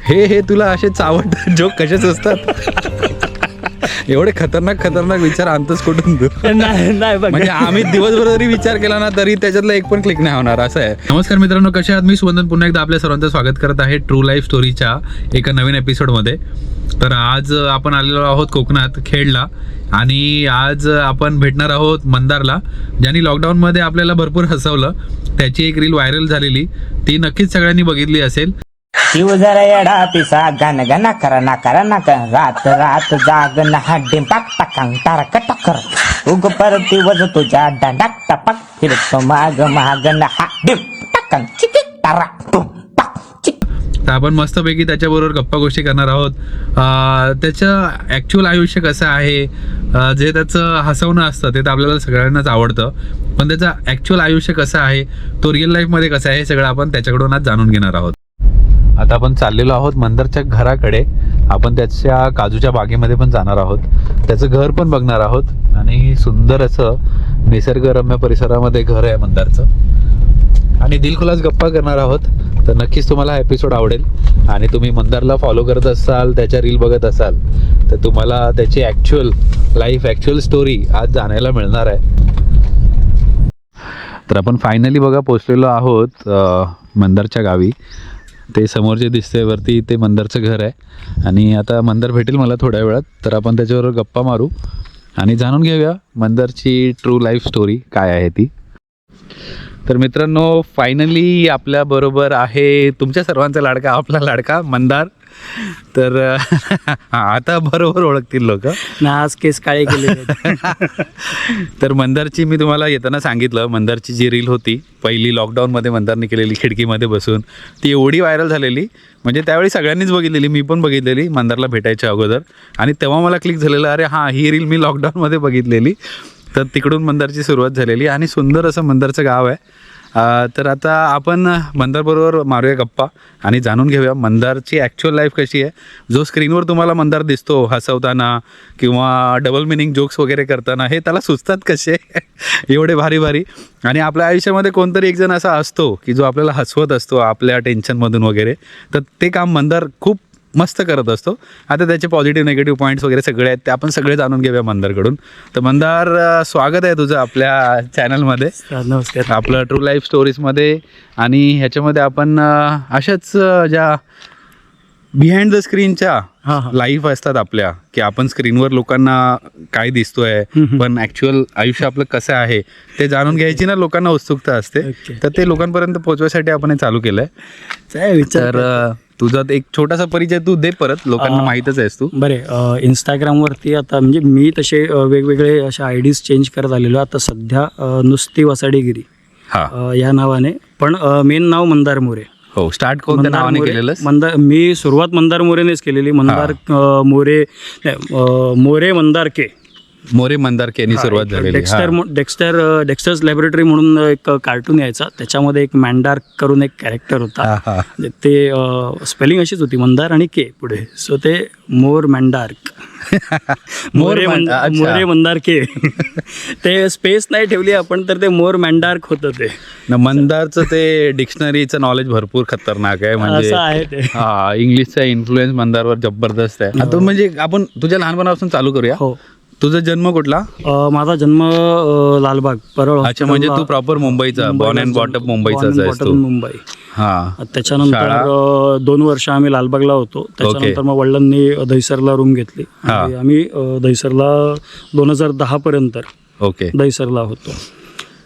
हे तुला असे चावट जोक कसेच असतात. एवढे खतरनाक विचार आणतोस कुठून तू? नाही बघ, म्हणजे आम्ही दिवसभर जरी विचार केला ना तरी त्याच्यातला एक पण क्लिक नाही होणार असं आहे. नमस्कार मित्रांनो, कसे आहात? मी सुवंदन पुन्हा एकदा आपल्या सर्वांचं स्वागत करत आहे ट्रू लाईफ स्टोरीच्या एका नवीन एपिसोडमध्ये. तर आज आपण आलेलो आहोत कोकणात खेडला आणि आज आपण भेटणार आहोत मंदारला, ज्यांनी लॉकडाऊनमध्ये आपल्याला भरपूर हसवलं. त्याची एक रील व्हायरल झालेली, ती नक्कीच सगळ्यांनी बघितली असेल. शिव जरा येडा पिसा गन गना करा ना रात रात जागन हड्डी पाक टाकांग टारक टकर उग परती वज तुझ्या डांडाक टपक फिरतो माग मागन हड्डी टाकांग चिकी टारक टक चिक. तर आपण मस्तपैकी त्याच्याबरोबर गप्पा गोष्टी करणार आहोत. त्याचं ॲक्च्युअल आयुष्य कसं आहे, जे त्याचं हसवणं असतं ते तर आपल्याला सगळ्यांनाच आवडतं, पण त्याचं ॲक्च्युअल आयुष्य कसं आहे, तो रिअल लाईफमध्ये कसं आहे, हे सगळं आपण त्याच्याकडून आज जाणून घेणार आहोत. आता आपण चाललेलो आहोत मंदारच्या घराकडे. आपण त्याच्या काजूच्या बागेमध्ये पण जाणार आहोत, त्याचं घर पण बघणार आहोत आणि सुंदर असं निसर्गरम्य परिसरामध्ये घर आहे मंदारचं आणि दिलखुलास गप्पा करणार आहोत. तर नक्कीच तुम्हाला हा एपिसोड आवडेल आणि तुम्ही मंदारला फॉलो करत असाल, त्याच्या रील बघत असाल तर तुम्हाला त्याची ॲक्च्युअल लाईफ, ॲक्च्युअल स्टोरी आज जाणायला मिळणार आहे. तर आपण फायनली बघा पोचलेलो आहोत मंदारच्या गावी. ते समोर जे दिसते वरती ते मंदारचं घर आहे आणि आता मंदार भेटेल मला थोड्या वेळात, तर आपण त्याच्यावर गप्पा मारू आणि जाणून घेऊया मंदारची ट्रू लाईफ स्टोरी काय आहे ती. तर मित्रांनो, फायनली आपल्याबरोबर आहे तुमच्या सर्वांचा लाडका, आपला लाडका मंदार. तर आता बरोबर ओळखतील लोक ना, आज केस काळे केले. तर मंदारची मी तुम्हाला येताना सांगितलं, मंदारची जी रील होती पहिली लॉकडाऊनमध्ये मंदारने केलेली खिडकीमध्ये बसून, ती एवढी व्हायरल झालेली, म्हणजे त्यावेळी सगळ्यांनीच बघितलेली, मी पण बघितलेली मंदारला भेटायच्या अगोदर. आणि तेव्हा मला क्लिक झालेलं, अरे हां, ही रील मी लॉकडाऊनमध्ये बघितलेली. तर तिकडून मंदारची सुरुवात झालेली आणि सुंदर असं मंदारचं गाव आहे. तर आता आपण मंदारबरोबर मारूया गप्पा आणि जाणून घेऊया मंदारची ॲक्च्युअल लाईफ कशी आहे. जो स्क्रीनवर तुम्हाला मंदार दिसतो हसवताना किंवा डबल मिनिंग जोक्स वगैरे करताना, हे त्याला सुचतात कसे एवढे भारी भारी. आणि आपल्या आयुष्यामध्ये कोणतरी एक जण असा असतो की जो आपल्याला हसवत असतो आपल्या टेन्शनमधून वगैरे, तर ते काम मंदार खूप मस्त करत असतो. आता त्याचे पॉझिटिव्ह निगेटिव्ह पॉईंट्स वगैरे सगळे आहेत, ते आपण सगळे जाणून घेऊया मंदारकडून. तर मंदार, स्वागत आहे तुझं आपल्या चॅनलमध्ये. नमस्कार. आपलं ट्रू लाईफ स्टोरीजमध्ये. आणि ह्याच्यामध्ये आपण अशाच ज्या बिहाइंड द स्क्रीनच्या लाईफ असतात आपल्या, की आपण स्क्रीनवर लोकांना काय दिसतोय पण ॲक्च्युअल आयुष्य आपलं कसं आहे ते जाणून घ्यायची ना लोकांना उत्सुकता असते. तर ते लोकांपर्यंत पोहोचवायसाठी आपण हे चालू केलं आहे. तर तुझा एक छोटासा परिचय तू दे परत, लोकांना माहीतच आहेस तू. बरे, इंस्टाग्रामवरती आता म्हणजे मी तसे वेगवेगळे अशा आयडीज चेंज करत आलेलो. आता सध्या नुसती वसाडेगिरी या नावाने, पण मेन नाव मंदार मोरे. हो, स्टार्ट कोणत्या नावाने केलेलं? मंदार. मी सुरुवात मंदार मोरेनेच केलेली. मंदार मोरे मंदार के, मोरे मंदार केनी सुरुवात झालेली. डेक्स्टर्स लॅबोरेटरी म्हणून एक कार्टून यायचा, त्याच्यामध्ये एक मॅन्डार्क करून एक कॅरेक्टर होता. ते स्पेलिंग अशीच होती, मंदार आणि के पुढे, सो ते मोर मॅन्डार्क, मोरे मंदार के. ते स्पेस नाही ठेवली आपण, तर ते मोर मॅन्डार्क होतं. ते मंदारचं ते डिक्शनरीचं नॉलेज भरपूर खतरनाक आहे, म्हणजे इंग्लिशचा इन्फ्लुएन्स मंदारवर जबरदस्त आहे. आता म्हणजे आपण तुझ्या लहानपणापासून चालू करूया. हो. तुझा जन्म कुठला? माझा जन्म लालबाग, परळ. अच्छा, म्हणजे तू प्रॉपर मुंबईचा, बॉर्न अँड बॉटअप मुंबईचाच आहेस तू? मुंबई. हां. त्याच्यानंतर 2 वर्ष आम्ही लालबागला होतो. त्याच्यानंतर मग वडिलांनी दहिसरला रूम घेतली. आम्ही दहिसरला 2010 पर्यंत दहिसरला होतो.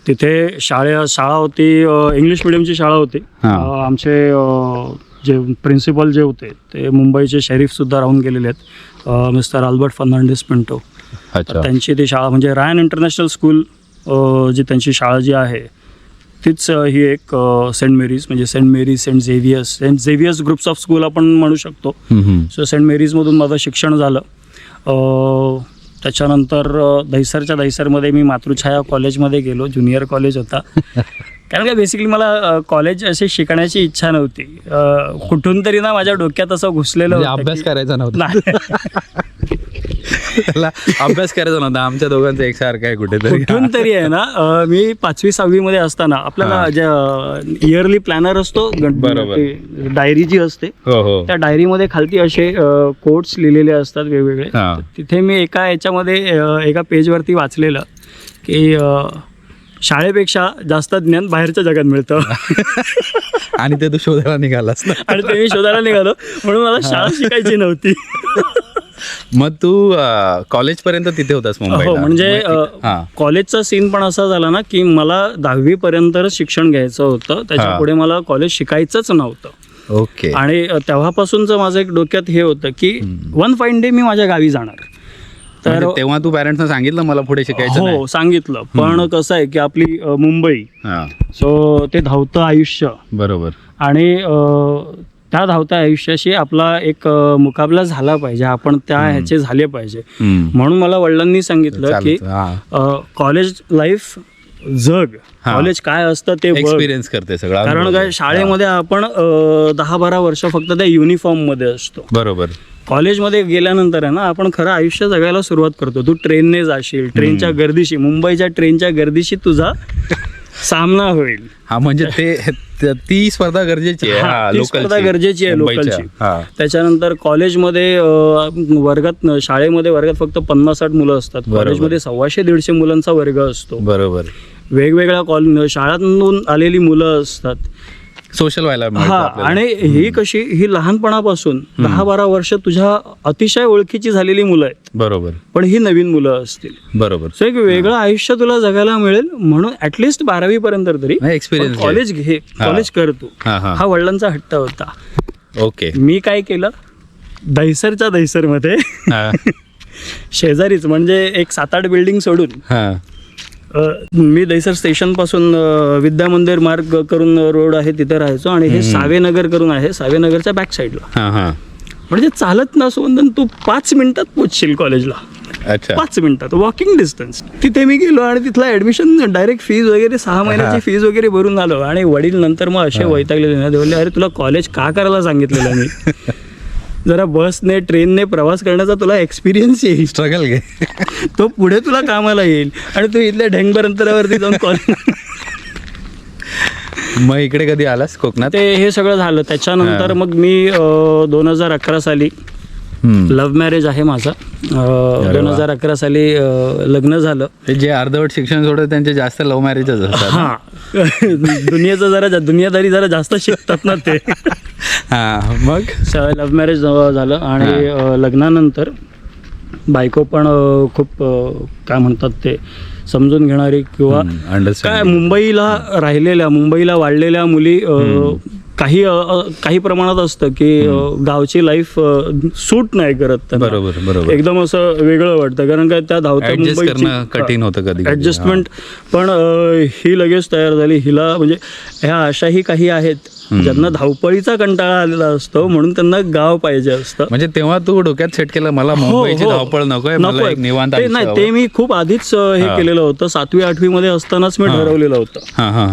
तिथे शाळा होती, इंग्लिश मिडियमची शाळा होती. आमचे जे प्रिन्सिपल जे होते ते मुंबईचे शरीफसुद्धा राहून गेलेले आहेत, मिस्टर अल्बर्ट फर्नांडिस पिंटो. त्यांची ती शाळा म्हणजे रायन इंटरनॅशनल स्कूल, जी त्यांची शाळा जी आहे तीच ही एक सेंट मेरीज, म्हणजे Saint Xavier's groups of school आपण म्हणू शकतो. सो सेंट मेरीजमधून माझं शिक्षण झालं. त्याच्यानंतर दहिसरमध्ये मी मातृछाया कॉलेजमध्ये गेलो, ज्युनियर कॉलेज होता. कारण का बेसिकली मला कॉलेज अशी शिकण्याची इच्छा नव्हती. कुठून तरी ना माझ्या डोक्यात असं घुसलेलं म्हणजे होतं अभ्यास की- करायचा नव्हता. नाही. त्याला अभ्यास करायचा नव्हता. आमच्या दोघांचं एकसारखं आहे कुठेतरी. कुठून तरी आहे ना, मी 5वी-6वी मध्ये असताना आपल्याला ज्या इयरली प्लॅनर असतो, बरोबर. डायरी जी असते, हो हो. त्या डायरीमध्ये खालती असे कोट्स लिहिलेले असतात वेगवेगळे. हा. तर तिथे मी एका याच्यामध्ये एका पेजवरती वाचलेलं की शाळेपेक्षा जास्त ज्ञान बाहेरच्या जगात मिळतं. आणि ते तू शोधायला निघालास ना. आणि ते मी शोधायला निघालो, म्हणून मला शाळा शिकायची नव्हती. मग तू कॉलेज पर्यंत तिथे होतास मुंबईला? हो, म्हणजे हा. कॉलेजचा सीन पण असा झाला ना की मला 10वी पर्यंतच शिक्षण घ्यायचं होतं, त्याच्या पुढे मला कॉलेज शिकायचंच नव्हतं. ओके. आणि तेव्हापासूनचं माझं एक डोक्यात हे होतं की वन फाईन डे मी माझ्या गावी जाणार. तर म्हणजे तेव्हा तू पॅरेंट्सना सांगितलं मला पुढे शिकायचं नाही? हो, सांगितलं. पण कसं आहे की आपली मुंबई, हा. सो ते धावतं आयुष्य, बरोबर. आणि त्या धावत्या आयुष्याशी आपला एक मुकाबला झाला पाहिजे, आपण त्या ह्याचे झाले पाहिजे. म्हणून मला वडिलांनी सांगितलं की कॉलेज लाईफ जग, कॉलेज काय असतं ते बघ. एक्सपिरियन्स करते सगळं. कारण काय, शाळेमध्ये आपण 10-12 वर्ष फक्त त्या युनिफॉर्म मध्ये असतो. बरोबर. कॉलेजमध्ये गेल्यानंतर आहे ना, आपण खरं आयुष्य जगायला सुरुवात करतो. तू ट्रेनने जाशील, ट्रेनच्या गर्दीशी, मुंबईच्या ट्रेनच्या गर्दीशी तुझा सामना होईल. हा, म्हणजे ती स्पर्धा गरजेची आहे. हा, ती लोकलची. स्पर्धा गरजेची आहे, मुंबईच्या. लोकलची. हा. त्याच्यानंतर कॉलेजमध्ये शाळेमध्ये वर्गात फक्त 50-60 मुलं असतात. कॉलेजमध्ये 150-150 मुलांचा वर्ग असतो. बरोबर. वेगवेगळ्या शाळांतून आलेली मुलं असतात. सोशल व्हायला मिळतं हा, आपल्याला. आणि ही लहानपणापासून 10-12 वर्ष तुझ्या अतिशय ओळखीची झालेली मुलं आहेत, बरोबर. पण ही नवीन मुलं असतील. बरोबर. सो एक वेगळं आयुष्य तुला जगायला मिळेल, म्हणून ऍटलिस्ट 12वी पर्यंत तरी एक्सपिरियन्स कॉलेज घे, कॉलेज कर तू. हा वडिलांचा हट्ट होता. ओके. मी काय केलं, दहिसरच्या दहिसरमध्ये शेजारीच, म्हणजे एक 7-8 बिल्डिंग सोडून, हा. मी दहिसर स्टेशन पासून विद्या मंदिर मार्ग करून रोड आहे तिथे राहायचो, आणि हे सावेनगर करून आहे, सावेनगरच्या बॅक साईडला. हा हा. म्हणजे चालत ना सोबंदन तू 5 मिनिटात पोचशील कॉलेजला. अच्छा. 5 मिनिटात वॉकिंग डिस्टन्स. तिथे मी गेलो आणि तिथला ऍडमिशन डायरेक्ट फीज वगैरे 6 महिन्याची फीज वगैरे भरून आलो. आणि वडील नंतर मग असे वैतागलेले ना, ते बोलले, अरे तुला कॉलेज का करायला सांगितलेलं मी? जरा बसने ट्रेनने प्रवास करण्याचा तुला एक्सपिरियन्स येईल, स्ट्रगल घे, तो पुढे तुला कामाला येईल, आणि तू इथल्या ढेंगभर अंतरावरती जाऊन कॉलेज. मग इकडे कधी आलास कोकणात? ते हे सगळं झालं. त्याच्यानंतर मग मी 2011 साली, लव्ह मॅरेज आहे माझा, 2011 साली लग्न झालं. ते जे अर्धवट शिक्षण सोडत त्यांचे जास्त लव्ह मॅरेजच असतात. हा, दुनियादारी जरा जास्त शिकतात ना ते. हा, मग लव्ह मॅरेज झालं, आणि लग्नानंतर बायको पण खूप काय म्हणतात ते समजून घेणारी, किंवा काय, मुंबईला वाढलेल्या मुली काही प्रमाणात असतं की गावची लाईफ सूट नाही करत त्यांना. बरोबर बरोबर. एकदम असं वेगळं वाटतं, कारण काय त्या धावत्या मुंबईची कठीण होतं कधी ऍडजस्टमेंट. पण ही लगेच तयार झाली. हिला म्हणजे ह्या अशाही काही आहेत ज्यांना धावपळीचा कंटाळा आलेला असतो, म्हणून त्यांना गाव पाहिजे असतं. म्हणजे तेव्हा तू डोक्यात सेट केलं मला मुंबईची धावपळ नकोय, मला एक निवांत आयुष्य नाही, हवं. ते मी खूप आधीच हे केलेलं होतं. 7वी-8वी मध्ये असतानाच मी ठरवलेलं होतं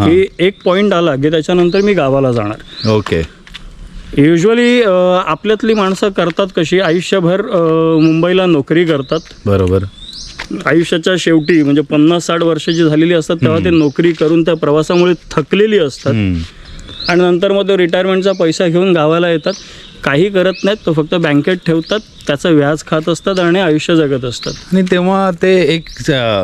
की एक पॉइंट आला की त्याच्यानंतर मी गावाला जाणार. ओके. युजली आपल्यातली माणसं करतात कशी, आयुष्यभर मुंबईला नोकरी करतात. बरोबर. आयुष्याच्या शेवटी म्हणजे 50-60 वर्षाची झालेली असतात तेव्हा ते नोकरी करून त्या प्रवासामुळे थकलेली असतात, आणि नंतर मग तो रिटायरमेंटचा पैसा घेऊन गावाला येतात. काही करत नाहीत, तो फक्त बँकेत ठेवतात, त्याचं व्याज खात असतात आणि आयुष्य जगत असतात. आणि तेव्हा ते एक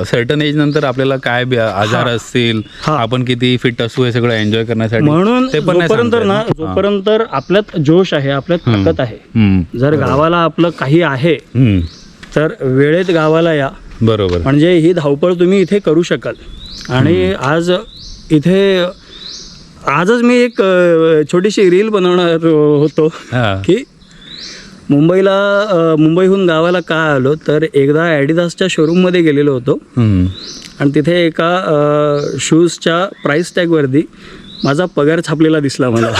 सर्टन एज नंतर आपल्याला काय आजार असतील, आपण किती फिट असू, हे सगळं एन्जॉय करण्यासाठी. म्हणून जोपर्यंत आपल्यात जोश आहे, आपल्यात ताकद आहे, जर गावाला आपलं काही आहे तर वेळेत गावाला या. बरोबर. म्हणजे ही धावपळ तुम्ही इथे करू शकाल. आणि आजच मी एक छोटीशी रील बनवणार होतो की मुंबईहून गावाला का आलो, तर एकदा ॲडिदासच्या शोरूममध्ये गेलेलो होतो, आणि तिथे एका शूजच्या प्राइस टॅगवरती माझा पगार छापलेला दिसला मला.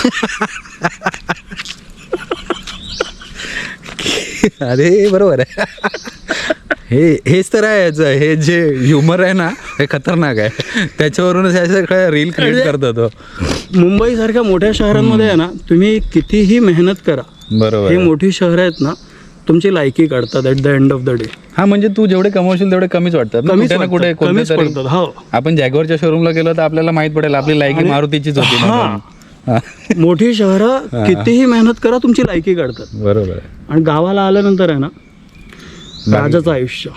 अरे बरोबर आहे. हेच तर आहे याचं, हे जे ह्युमर आहे ना हे खतरनाक आहे. त्याच्यावरूनच ह्याचं रील क्रिएट करतो तो. मुंबईसारख्या मोठ्या शहरांमध्ये आहे ना, तुम्ही कितीही मेहनत करा, बरोबर ही आहे. मोठी शहरं आहेत ना तुमची लायकी काढतात at the end of the day. हा म्हणजे तू जेवढे कमवशील तेवढे कमीच वाटतात ना, कुठे ना कुठे कमीच कोणत्या तरी. पडतात. हो, आपण जॅगवरच्या शोरूमला गेलो तर आपल्याला माहित पडेल आपली लायकी मारुतीचीच होती म्हणून. हा. मोठी शहरं कितीही मेहनत करा तुमची लायकी काढतात. बरोबर आहे. आणि गावाला आल्यानंतर आहे ना राजाचं आयुष्य.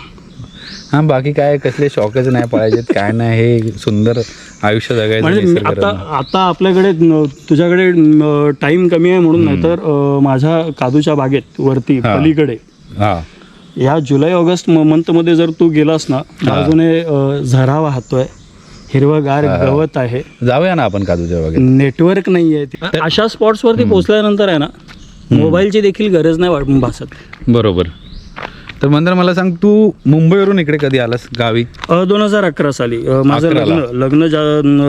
हा बाकी काय कसले शॉकच नाही पाहिजेत काय नाही, हे सुंदर आयुष्य जगायचं म्हणजे निसर्गरम्य. आता आपल्याकडे तुझ्याकडे टाइम कमी आहे म्हणून नाही तर माझ्या काजूच्या बागेत वरती हा. पलीकडे हा या जुलै ऑगस्ट मंथमध्ये जर तू गेलास ना, बाजूने झरा वाहतोय, हिरवगार गवत आहे, जाऊया ना आपण काजूच्या बागेत. नेटवर्क नाही आहे. अशा स्पॉट्सवरती पोहोचल्यानंतर आहे ना मोबाईलची देखील गरज नाही भासत. बरोबर. तर मंदार मला सांग, तू मुंबईवरून इकडे कधी आलास गावी? 2011 साली माझं 11ला. लग्न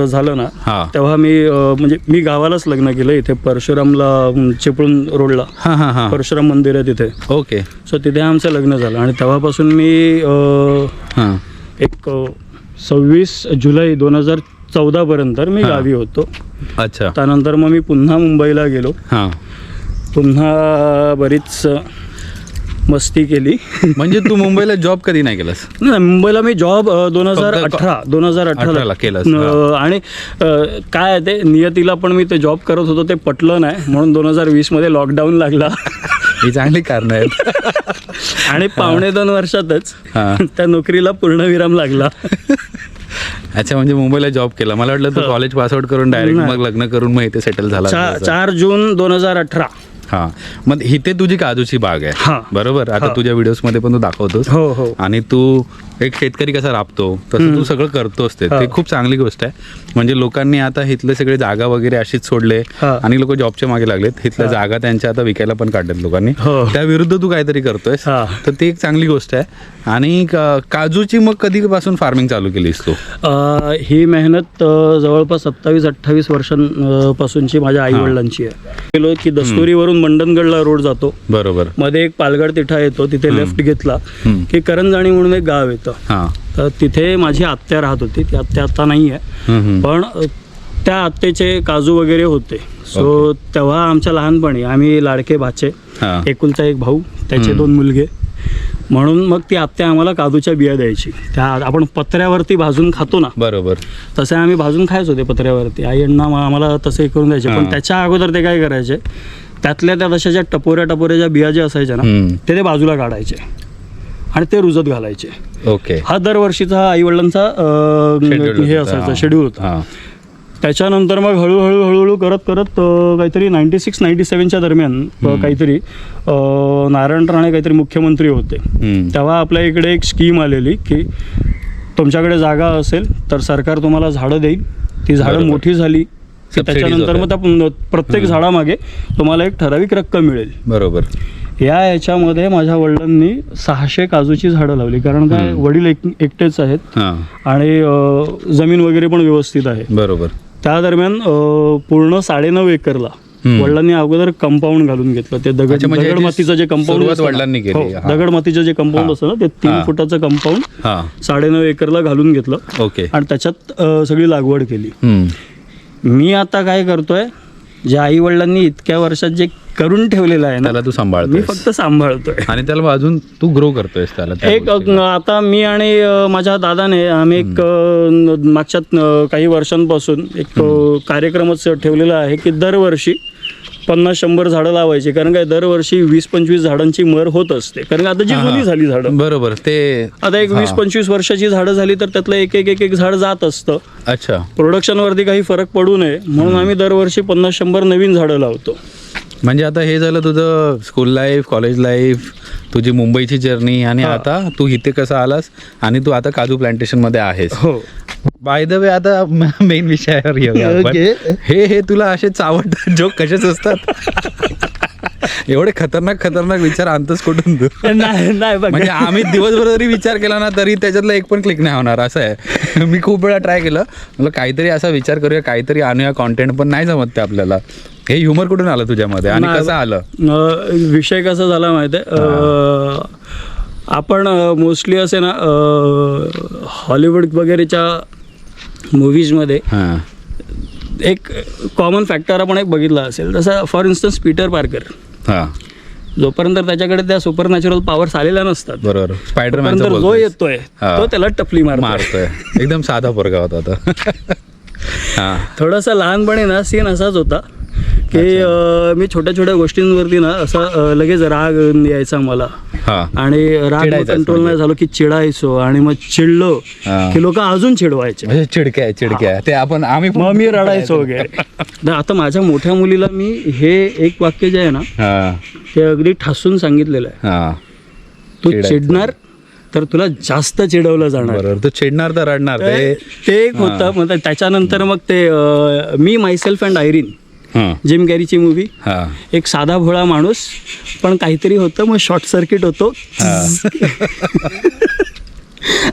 झालं ना, हा तेव्हा म्हणजे मी गावालाच लग्न केलं, इथे परशुरामला चिपळूण रोडला हा हा हा परशुराम मंदिर आहे तिथे. ओके. सो तिथे आमचं लग्न झालं आणि तेव्हापासून मी हां एक 26 जुलै 2014 पर्यंत मी गावी होतो. अच्छा. त्यानंतर मग मी पुन्हा मुंबईला गेलो, हां पुन्हा बरीच मस्ती केली. म्हणजे तू मुंबईला जॉब कधी नाही केलास? नाही, मुंबईला मी जॉब 2018 केलास. आणि काय आहे ते नियतीला पण मी ते जॉब करत होतो ते पटलं नाही म्हणून 2020 मध्ये लॉकडाऊन लागला. ही चांगली कारणं आहेत. आणि 2.5 वर्षातच हां. त्या नोकरीला पूर्णविराम लागला. अच्छा, म्हणजे मुंबईला जॉब केला. मला वाटलं तू कॉलेज पासआउट करून डायरेक्ट मग लग्न करून मग इथे सेटल झाला. 4 जून 2018. हा मग इथे तुझी काजूची बाग आहे. हा. बरोबर. आता तुझ्या व्हिडिओज मध्ये पण तू दाखवतोस. हो हो. आणि तू एक शेतकरी कसा राबतो तसं तू सगळं करतोस. ते खूप चांगली गोष्ट आहे. म्हणजे लोकांनी आता इथले सगळे जागा वगैरे अशीच सोडले हा. आणि लोक जॉबच्या मागे लागलेत. इथल्या जागा त्यांच्या आता विकायला पण काढल्यात लोकांनी. हो. त्या विरुद्ध तू काहीतरी करतोयस. हा. तर ती एक चांगली गोष्ट आहे. आणि काजूची मग कधीपासून फार्मिंग चालू केलीस तू? ही मेहनत जवळपास 27-28 वर्षांपासूनची माझ्या आई वडिलांची आहे. गेलो की दस्तुरीवरून मंडणगडला रोड जातो, बरोबर. मध्ये एक पालगड तिठा येतो, तिथे लेफ्ट घेतला की करंजाणी म्हणून एक गाव येतं. हा. तर तिथे माझी आत्या राहत होती. ती आत्या आता नाही आहे, पण त्या आत्याचे काजू वगैरे होते. सो तेव्हा आमच्या लहानपणी आम्ही लाडके भाचे, हा. एकुलता एक भाऊ, त्याचे 2 मुलगे, म्हणून मग ती आत्या आम्हाला काजूच्या बिया द्यायची. त्या आपण पत्र्यावरती भाजून खातो ना, बरोबर. तसे आम्ही भाजून खायचो ते पत्र्यावरती. आई अण्णा आम्हाला तसे करून द्यायचे. पण त्याच्या अगोदर ते काय करायचे, त्यातल्या त्या तशा ज्या टपोऱ्या ज्या बिया ज्या असायच्या ना ते बाजूला काढायचे आणि ते रुजत घालायचे. ओके. हा दरवर्षीचा आई वडिलांचा हे असायचं शेड्यूल होता. त्याच्यानंतर मग हळूहळू करत काहीतरी 96-97च्या दरम्यान काहीतरी नारायण राणे काहीतरी मुख्यमंत्री होते. तेव्हा आपल्या इकडे एक स्कीम आलेली की तुमच्याकडे जागा असेल तर सरकार तुम्हाला झाडं देईल. ती झाडं मोठी झाली की त्याच्यानंतर मग त्या प्रत्येक झाडामागे तुम्हाला एक ठराविक रक्कम मिळेल. बरोबर. याच्यामध्ये माझ्या वडिलांनी 600 काजूची झाडं लावली. कारण काय, वडील एकटेच आहेत आणि जमीन वगैरे पण व्यवस्थित आहे. बरोबर. त्या दरम्यान पूर्ण 9.5 एकरला वडिलांनी अगोदर कंपाऊंड घालून घेतलं. ते दगड मातीचं जे कंपाऊंड वडिलांनी केली. दगड मातीचं जे कंपाऊंड असतं ना, ते 3 फुटाचं कंपाऊंड 9.5 एकरला घालून घेतलं. ओके. आणि त्याच्यात सगळी लागवड केली. मी आता काय करतोय, जे आई वडिलांनी इतक्या वर्षात जे करून ठेवलेलं आहे ना, त्याला तू सांभाळतोय. मी फक्त सांभाळतोय आणि त्याला अजून तू ग्रो करतोयस त्याला. एक आता मी आणि माझ्या दादाने आम्ही एक मागच्या काही वर्षांपासून एक कार्यक्रमच ठेवलेला आहे की दरवर्षी 50-100 झाडं लावायची. कारण काय, दरवर्षी 20-25 झाडांची मर होत असते. कारण आता जी जुनी झाली झाडं, बरोबर, ते आता एक 20-25 वर्षाची झाडं झाली तर त्यातलं एक झाड जात असतं. अच्छा. प्रोडक्शनवरती काही फरक पडू नये म्हणून आम्ही दरवर्षी 50-100 नवीन झाडं लावतो. म्हणजे आता हे झालं तुझं स्कूल लाईफ, कॉलेज लाईफ, तुझी मुंबईची जर्नी, आणि आता तू इथे कसा आलास आणि तू आता काजू प्लांटेशन मध्ये आहेस. हो. बाय द वे, आता मेन विषयावर येऊया आपण. हे तुला असे चावट जोक कशाच असतात? एवढे खतरनाक विचार आणतोस कुठून तू? नाही म्हणजे आम्ही दिवसभर जरी विचार केला ना तरी त्याच्यातला एक पण क्लिक नाही होणार, असं आहे. मी खूप वेळा ट्राय केलं, मला काहीतरी असा विचार करूया, काहीतरी आणूया कॉन्टेंट, पण नाही जमत ते आपल्याला. हे ह्युमर कुठून आलं तुझ्यामध्ये आणि कसं आलं? विषय कसा झाला माहिती आहे, आपण मोस्टली असे ना हॉलिवूड वगैरेच्या मूवीजमध्ये हां एक कॉमन फॅक्टर आपण एक बघितला असेल, जसं फॉर इन्स्टन्स पीटर पार्कर, हां जोपर्यंत त्याच्याकडे त्या सुपर नॅचरल पॉवर्स आलेल्या नसतात, बरोबर. स्पायडरमॅनचा तोपर्यंत जो येतोय हा. तो त्याला टपली मारतोय. एकदम साधा पोरगा होता तो. हां थोडासा लहानपणी ना सीन असाच होता की मी छोट्या छोट्या गोष्टींवरती ना असं लगेच राग यायचा मला, हां आणि राग चिडायचाच कंट्रोल म्हणजे. नाही झालो की चिडायचो, आणि मग चिडलो हा. की लोक अजून चिडवायचे, म्हणजे चिडक्या ते आपण आम्ही मग मी रडायचो वगैरे. तर आता माझ्या मोठ्या मुलीला मी हे एक वाक्य जे आहे ना हां ते अगदी ठासून सांगितलेलं आहे, हां तू चिडायचं. चिडणार तर तुला जास्त चिडवलं जाणार. बरोबर. तू चिडणार तर रडणार ते एक होतं. मग त्याच्यानंतर मग ते मी मायसेल्फ अँड आयरीन, हां जिम कॅरीची मूवी, हां एक साधा भोळा माणूस पण काहीतरी होतं, मग शॉर्ट सर्किट होतो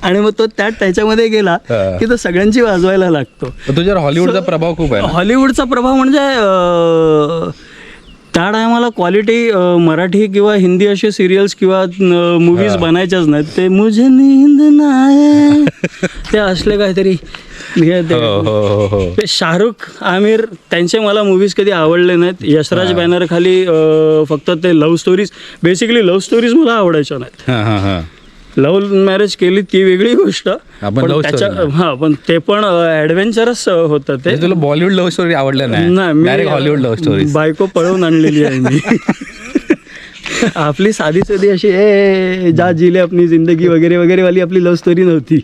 आणि मग तो त्याच्यामध्ये गेला की तो सगळ्यांची वाजवायला लागतो. तुझ्यावर हॉलिवूडचा प्रभाव खूप आहे ना? हॉलिवूडचा प्रभाव म्हणजे त्या टायमाला क्वालिटी मराठी किंवा हिंदी असे सिरियल्स किंवा मूवीज बनायच्याच नाहीत. ते मुझे नींद नाही ते असले काहीतरी ते शाहरुख आमिर त्यांचे मला मूवीज कधी आवडले नाहीत. यशराज बॅनर खाली फक्त ते love stories, basically love stories मला आवडायच्या नाहीत. हां हां हां लव्ह मॅरेज केली ती वेगळी गोष्ट, आपण पण love त्याच्या story. हां पण ते पण ॲडव्हेंचरस होतं ते. तुला बॉलिवूड लव्ह स्टोरी आवडल्या नाही? मी डायरेक्ट हॉलिवूड लव्ह स्टोरी. बायको पळवून आणलेली आहे मी. आपली साधी साधी अशी जा जिले अपनी जिंदगी वगैरे वगैरे वाली आपली लव्ह स्टोरी नव्हती.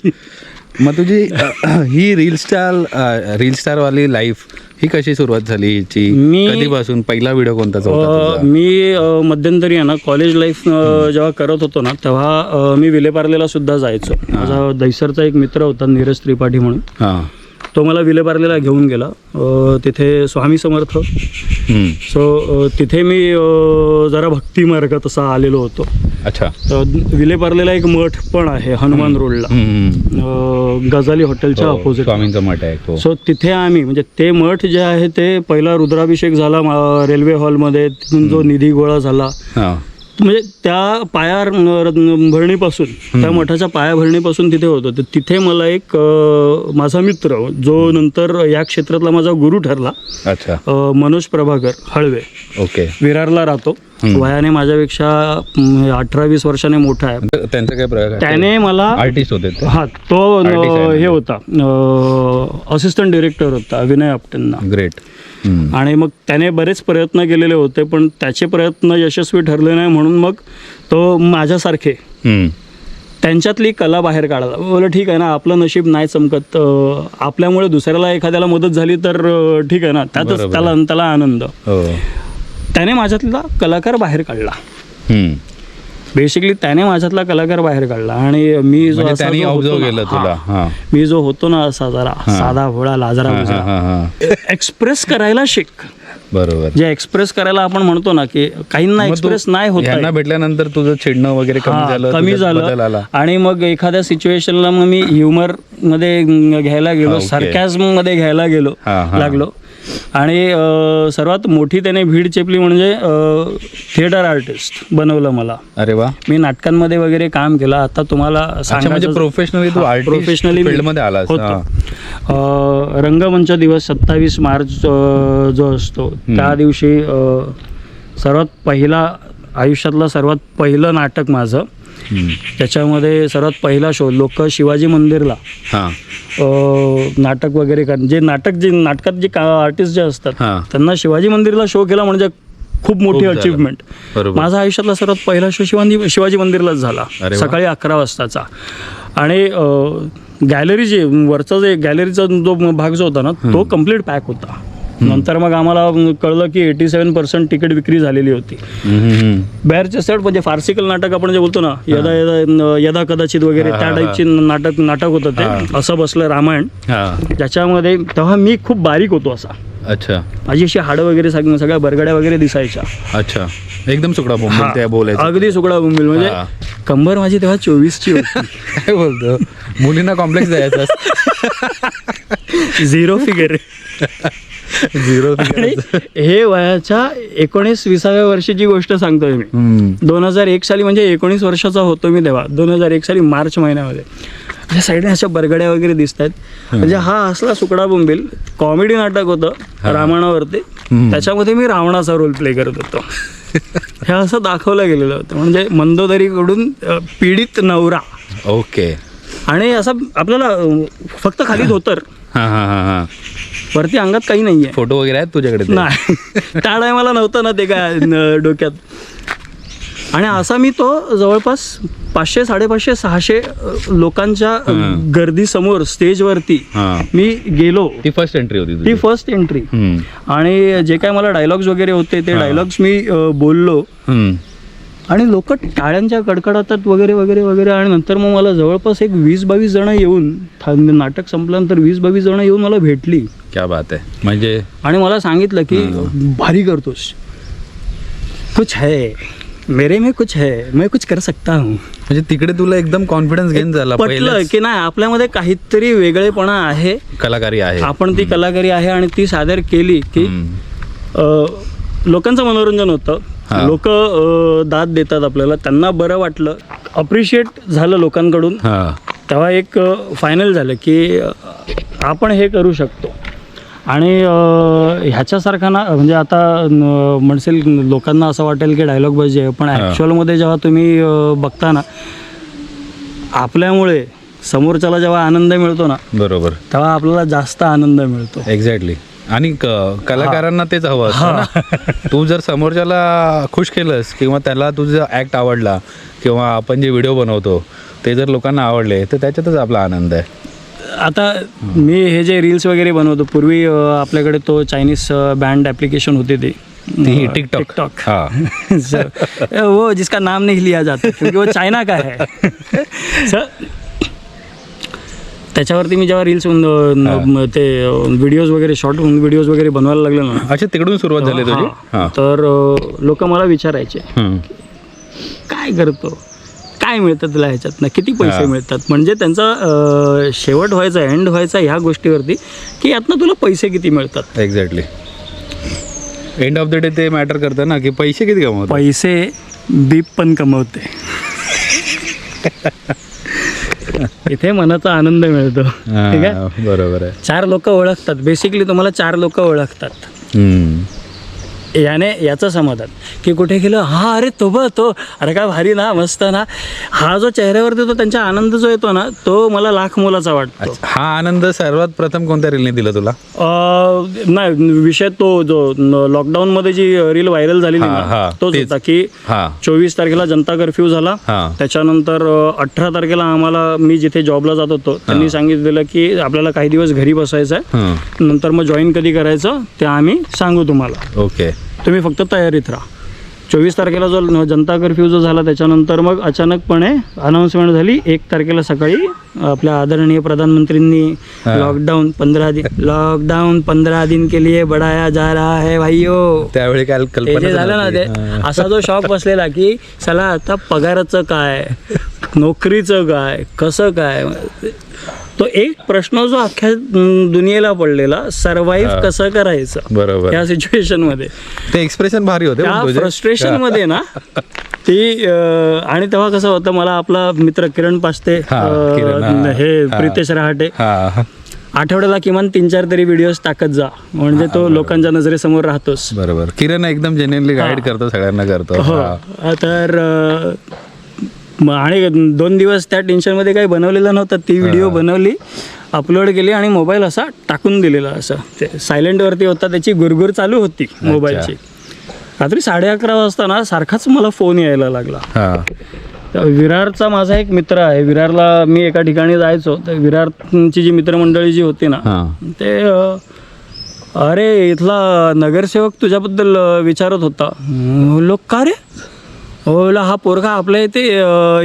मग तुझी ही रील स्टार वाली लाईफ ही कशी सुरुवात झाली हिची? कधीपासून पहिला व्हिडिओ कोणताचा होता? मी मध्यंतरी आहे ना कॉलेज लाईफ जेव्हा करत होतो ना तेव्हा मी विलेपार्लेला सुद्धा जायचो. माझा दहिसरचा एक मित्र होता नीरज त्रिपाठी म्हणून, हां तो मला विलेपार्लेला घेऊन गेला. तिथे स्वामी समर्थ, सो तिथे मी जरा भक्ती मार्गात तसा आलेलो होतो. अच्छा. तर विलेपार्लेला एक मठ पण आहे हनुमान रोडला, गजाली हॉटेलच्या अपोजिट स्वामींचा मठ आहे तो. सो तिथे आम्ही म्हणजे ते मठ जे आहे ते पहिला रुद्राभिषेक झाला रेल्वे हॉलमध्ये, तिथून जो निधी गोळा झाला, हां म्हणजे त्या भरणीपासून त्या मठाच्या पायाभरणीपासून तिथे होतं. तर तिथे मला एक माझा मित्र जो नंतर या क्षेत्रातला माझा गुरु ठरला, अच्छा, मनोज प्रभाकर हळवे, ओके, विरारला राहतो. वयाने माझ्यापेक्षा 18-20 वर्षाने मोठा आहे. त्यांचं काय प्रकार? त्याने मला आर्टिस्ट होते ते? हा, तो हे होता असिस्टंट डिरेक्टर होता विनय आपटेंना. ग्रेट. आणि मग त्याने बरेच प्रयत्न केलेले होते, पण त्याचे प्रयत्न यशस्वी ठरले नाही, म्हणून मग तो माझ्यासारखे त्यांच्यातली कला बाहेर काढला. बोला ठीक आहे ना, आपलं नशीब नाही चमकत, आपल्यामुळे दुसऱ्याला एखाद्याला मदत झाली तर ठीक आहे ना, त्यातच त्याला आनंद. त्याने माझ्यातला कलाकार बाहेर काढला. बेसिकली त्याने माझ्यातला कलाकार बाहेर काढला. आणि मी जो मी जो होतो ना असा जरा साधा भोळा लाजरा, एक्सप्रेस करायला शिक. बरोबर. जे एक्सप्रेस करायला आपण म्हणतो ना की काहींना एक्सप्रेस नाही होत. यांना भेटल्यानंतर तुझं चिडणं वगैरे कमी झालं आणि मग एखाद्या सिच्युएशनला मग मी ह्युमर मध्ये घ्यायला गेलो, सरकॅझम मध्ये घ्यायला लागलो. आणि सर्वात मोठी त्याने भीड चेपली म्हणजे थिएटर आर्टिस्ट बनवलं मला. अरे वा. मी नाटकांमध्ये वगैरे काम केलं. आता तुम्हाला म्हणजे प्रोफेशनली फील्डमध्ये आलास. रंगमंच दिवस 27 मार्च जो असतो त्या दिवशी सर्वात पहिला आयुष्यातला सर्वात पहिलं नाटक माझं, त्याच्यामध्ये सर्वात पहिला शो लोक शिवाजी मंदिरला नाटक वगैरे जे नाटकात जे आर्टिस्ट जे असतात त्यांना शिवाजी मंदिरला शो केला म्हणजे खूप मोठी अचीवमेंट. माझा आयुष्यातला सर्वात पहिला शो शिवाजी मंदिरलाच झाला, सकाळी 11 वाजताचा. आणि गॅलरी जे वरचा जे गॅलरीचा जो भाग जो होता ना तो कम्प्लीट पॅक होता. नंतर मग आम्हाला कळलं की 87% तिकीट विक्री झालेली होती. बाहेरचे सेट म्हणजे फार्सिकल नाटक आपण जे बोलतो ना, यदा कदाचित वगैरे त्या टाईपची नाटक होतं ते. असं बसलं रामायण, ज्याच्यामध्ये तेव्हा मी खूप बारीक होतो असा. अच्छा. माझी अशी हाडं वगैरे सगळ्या बरगड्या वगैरे दिसायच्या. अच्छा. एकदम सुकडा बोंबील त्या बोलायचं. अगदी सुकडा बोंबील. म्हणजे हा. कंबर माझी तेव्हा 24ची होती. काय बोलतो, मुलींना कॉम्प्लेक्स द्यायचा. 0 फिगर. 0 आणि हे वयाच्या 19-20व्या वर्षीची गोष्ट सांगतोय मी. 2001 साली, म्हणजे 19 वर्षाचा होतो मी तेव्हा. 2001 साली मार्च महिन्यामध्ये या साईडने अशा बरगड्या वगैरे दिसत आहेत. म्हणजे हा असला सुकडा बोंबील. कॉमेडी नाटक होतं रामायणावरती, त्याच्यामध्ये मी रावणाचा रोल प्ले करत होतो. हे असं दाखवलं गेलेलं होतं. म्हणजे मंदोदरीकडून पीडित नवरा. ओके. आणि असं आपल्याला फक्त खाली धोतर, हां हां हां हां. वरती अंगात काही नाहीये. फोटो वगैरे आहेत तुझ्याकडे ते? नाही, त्या टायमाला नव्हतं ना ते काय डोक्यात. आणि असा मी तो जवळपास 500-550-600 लोकांच्या गर्दीसमोर स्टेजवरती मी गेलो. ती फर्स्ट एंट्री होती तुझी? ती फर्स्ट एंट्री. आणि जे काय मला डायलॉग्स वगैरे होते ते डायलॉग्स मी बोललो. आणि लोक टाळ्यांच्या कडकडातात वगैरे वगैरे वगैरे. आणि नंतर मग मला जवळपास एक 20-22 जण येऊन, नाटक संपल्यानंतर 20-22 जण येऊन मला भेटली. क्या बात आहे. म्हणजे आणि मला सांगितलं की भारी करतोस, कुछ है मेरे में, कुछ है, मैं कुछ कर सकता हूँ. म्हणजे तिकडे तुला एकदम कॉन्फिडन्स गेन झाला. पटलं की नाही आपल्यामध्ये काहीतरी वेगळेपणा आहे, कलाकारी आहे, आपण ती कलाकारी आहे आणि ती सादर केली की लोकांचं मनोरंजन होतं. लोक दाद देतात आपल्याला, त्यांना बरं वाटलं, अप्रिशिएट झालं लोकांकडून. तेव्हा एक फायनल झालं की आपण हे करू शकतो. आणि ह्याच्यासारखा ना, म्हणजे आता म्हणसेल लोकांना असं वाटेल की डायलॉग बाजी आहे, पण ॲक्च्युअलमध्ये जेव्हा तुम्ही बघता ना, आपल्यामुळे समोरच्याला जेव्हा आनंद मिळतो ना, बरोबर, तेव्हा आपल्याला जास्त आनंद मिळतो. एक्झॅक्टली. आणि कलाकारांना तेच हवं असतं ना. तू जर समोरच्याला खुश केलंस किंवा त्याला तुझा ॲक्ट आवडला किंवा आपण जे व्हिडिओ बनवतो ते जर लोकांना आवडले तर त्याच्यातच आपला आनंद आहे. आता मी हे जे रील्स वगैरे बनवतो, पूर्वी आपल्याकडे तो चायनीज बँड ॲप्लिकेशन होती ती टिकटॉक. वो जिसका नाम नहीं लिया जाता क्योंकि वो चायना का है. त्याच्यावरती मी जेव्हा रील्स ते व्हिडिओज वगैरे, शॉर्ट व्हिडिओज वगैरे बनवायला लागले ना. अच्छा, तिकडून सुरुवात झाली तुझी? तर लोक मला विचारायचे काय करतो, काय मिळतं तुला ह्याच्यातनं, किती पैसे मिळतात. म्हणजे त्यांचा शेवट व्हायचा, एंड व्हायचा ह्या गोष्टीवरती की यातनं तुला पैसे किती मिळतात. Exactly. End of the day ते मॅटर करतं ना की पैसे किती कमवतात. पैसे बीप पण कमवते. इथे मनाचा आनंद मिळतो. ठीक आहे, बरोबर आहे. 4 लोक ओळखतात, बेसिकली तुम्हाला 4 लोक ओळखतात. याचं समाधान की कुठे गेलं, हा अरे तो अरे काय भारी ना, मस्त ना, हा जो चेहऱ्यावरती तो त्यांचा आनंद जो येतो ना, तो मला लाख मोलाचा वाटतो. हा आनंद सर्वात प्रथम कोणत्या रीलने दिला तुला? नाही, विषय तो जो लॉकडाऊन मध्ये जी रील व्हायरल झालेली ना, तोच होता की 24 तारखेला जनता कर्फ्यू झाला. त्याच्यानंतर 18 तारखेला आम्हाला, मी जिथे जॉबला जात होतो त्यांनी सांगितलेलं की आपल्याला काही दिवस घरी बसायचं आहे, नंतर मग जॉईन कधी करायचं ते आम्ही सांगू तुम्हाला. ओके, तुम्ही फक्त तयारीत राहा. 24 तारखेला जो जनता कर्फ्यू जो झाला त्याच्यानंतर मग अचानकपणे अनाऊन्समेंट झाली 1 तारखेला सकाळी आपल्या आदरणीय प्रधानमंत्रींनी लॉकडाऊन 15 दिन के लिए बढ़ाया जा रहा है भाईयो. त्यावेळी काय कल्पना झालं ना, ते असा जो शॉक बसलेला की चला आता पगाराचं काय, नोकरीचं काय, कसं काय. तो एक प्रश्न जो अख्ख्या दुनियेला पडलेला, सर्व्हाइव्ह कसं करायचं बरोबर या सिच्युएशन मध्ये. ते एक्सप्रेशन भारी होते फ्रस्ट्रेशन मध्ये ना ती. आणि तेव्हा कसं होतं, मला आपला मित्र किरण पास्ते, हे प्रितेश रहाटे, आठवड्याला किमान 3-4 तरी व्हिडिओज टाकत जा, म्हणजे तो लोकांच्या नजरेसमोर राहतोस. बरोबर, किरण एकदम जेन्युइनली गाईड करतो, सगळ्यांना करतो. तर आणि 2 दिवस त्या टेन्शनमध्ये काही बनवलेलं नव्हतं. ती व्हिडिओ बनवली, अपलोड केली आणि मोबाईल असा टाकून दिलेला, असं ते सायलेंटवरती होता, त्याची गुरगुर चालू होती मोबाईलची. रात्री 11:30 वाजता ना सारखाच मला फोन यायला लागला. विरारचा माझा एक मित्र आहे, विरारला मी एका ठिकाणी जायचो, तर विरारची जी मित्रमंडळी जी होती ना, ते अरे इथला नगरसेवक तुझ्याबद्दल विचारत होता. लोक का रे, बोला हा पोरगा आपल्या इथे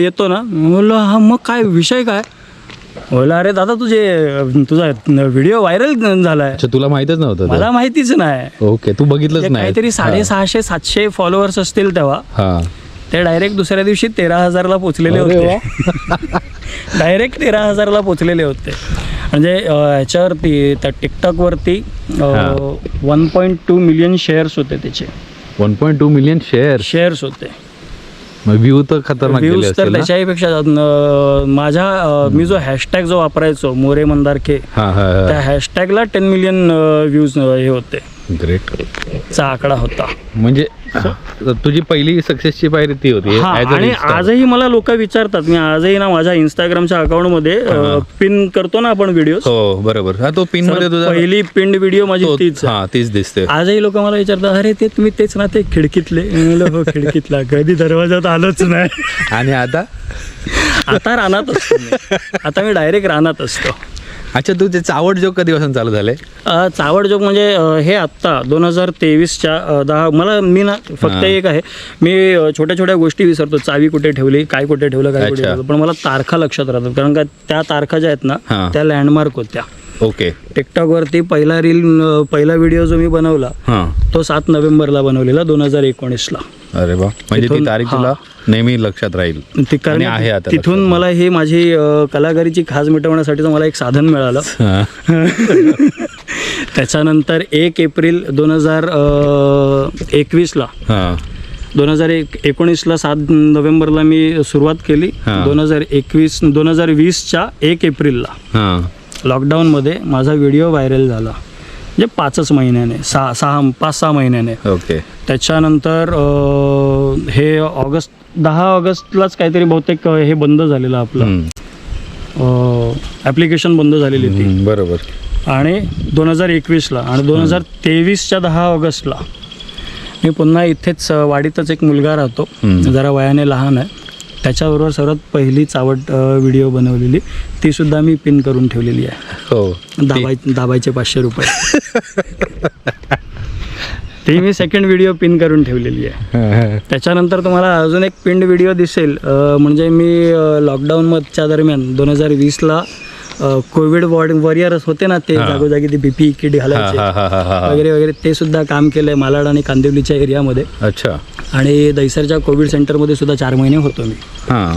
येतो ना. बोललो हा, मग काय विषय काय. बोला अरे दादा तुझा व्हिडिओ व्हायरल झालाय. अच्छा, तुला माहितच नव्हतं ते? मला माहितीच नाही. ओके, तू बघितलंच नाही. काहीतरी 650-700 फॉलोअर्स असतील तेव्हा. हा, ते डायरेक्ट दुसऱ्या दिवशी 13,000ला पोचलेले अरे होते. डायरेक्ट 13,000ला पोचलेले होते. म्हणजे ह्याच्यावरती त्या टिकटॉकवरती 1.2 मिलियन शेअर्स होते त्याचे. 1.2 मिलियन शेअर्स होते. व्ह्यू तर खतरनाक गेले व्ह्यूज तर असतील ना? त्याच्याही पेक्षा माझ्या मी जो हॅशटॅग जो वापरायचो मोरे मंदारके, हा हा त्या हॅशटॅगला 10 मिलियन व्ह्यूज हे होते. ग्रेट. चा आकडा होता. म्हणजे तुझी पहिली सक्सेसची पायरी ती होती हा, as a आणि reel star. आजही मला लोक विचारतात. मी आजही ना माझ्या इंस्टाग्रामच्या अकाउंटमध्ये पिन करतो ना आपण व्हिडिओ, हो बरोबर. हा, तो पिन मध्ये तुझा पहिली पिंड व्हिडिओ माझी तीच. हा, तीच दिसते. आजही लोक मला विचारतात, अरे ते तुम्ही तेच ना ते खिडकीतले? मी म्हणलं, हो खिडकीतला, कधी दरवाजात आलोच नाही. आणि आता आता रानात असतो मी. आता मी डायरेक्ट रानात असतो. अच्छा, तू ते चावट जोक कधीपासून चालू झाले? चावड जोक म्हणजे हे आत्ता 2023च्या मी ना फक्त एक आहे, मी छोट्या छोट्या गोष्टी विसरतो. चावी कुठे ठेवली, काय कुठे ठेवलं, काय कुठे अच्छा. ठेवलं, पण मला तारखा लक्षात राहतात. कारण का त्या तारखा ज्या आहेत ना हां. त्या लँडमार्क होत्या. ओके. टिकटॉकवरती पहिला व्हिडिओ जो मी बनवला हा, तो 7 नोव्हेंबरला बनवलेला 2019ला. अरे वा, म्हणजे ती तिथून- तारीख हा. तुला नेहमी लक्षात राहील. ती कारण आणि आहे आता तिथून लक्षात. मला हे माझी कलाकारीची खाज मिटवण्यासाठीचं मला एक साधन मिळालं. हा. त्याच्यानंतर 1 एप्रिल 2021ला हा. 2019ला 7 नोव्हेंबरला मी सुरुवात केली. हां. 2020च्या 1 एप्रिलला हा. लॉकडाऊनमध्ये माझा व्हिडिओ व्हायरल झाला. म्हणजे 5 महिन्याने 5-6 महिन्याने. ओके. त्याच्यानंतर हे 10 ऑगस्टलाच काहीतरी बहुतेक हे बंद झालेलं आपलं ॲप्लिकेशन बंद झालेली ती. बरोबर. आणि 2021ला आणि 2023च्या 10 ऑगस्टला मी पुन्हा इथेच वाडीतच एक मुलगा राहतो, जरा वयाने लहान आहे, त्याच्याबरोबर सर्वात पहिली चावट व्हिडिओ बनवलेली, ती सुद्धा मी पिन करून ठेवलेली आहे. हो. दाबायचे 500 रुपये. ती मी सेकंड व्हिडिओ पिन करून ठेवलेली आहे. त्याच्यानंतर तुम्हाला अजून एक पिंड व्हिडिओ दिसेल. म्हणजे मी लॉकडाऊनच्या दरम्यान 2020ला कोविड वॉरियर्स होते ना, ते जागोजागी ते बीपी किट घालायचे वगैरे वगैरे, ते सुद्धा काम केलंय मालाड आणि कांदिवलीच्या एरियामध्ये. अच्छा. आणि दहिसरच्या कोविड सेंटरमध्ये सुद्धा 4 महिने होतो मी. हा.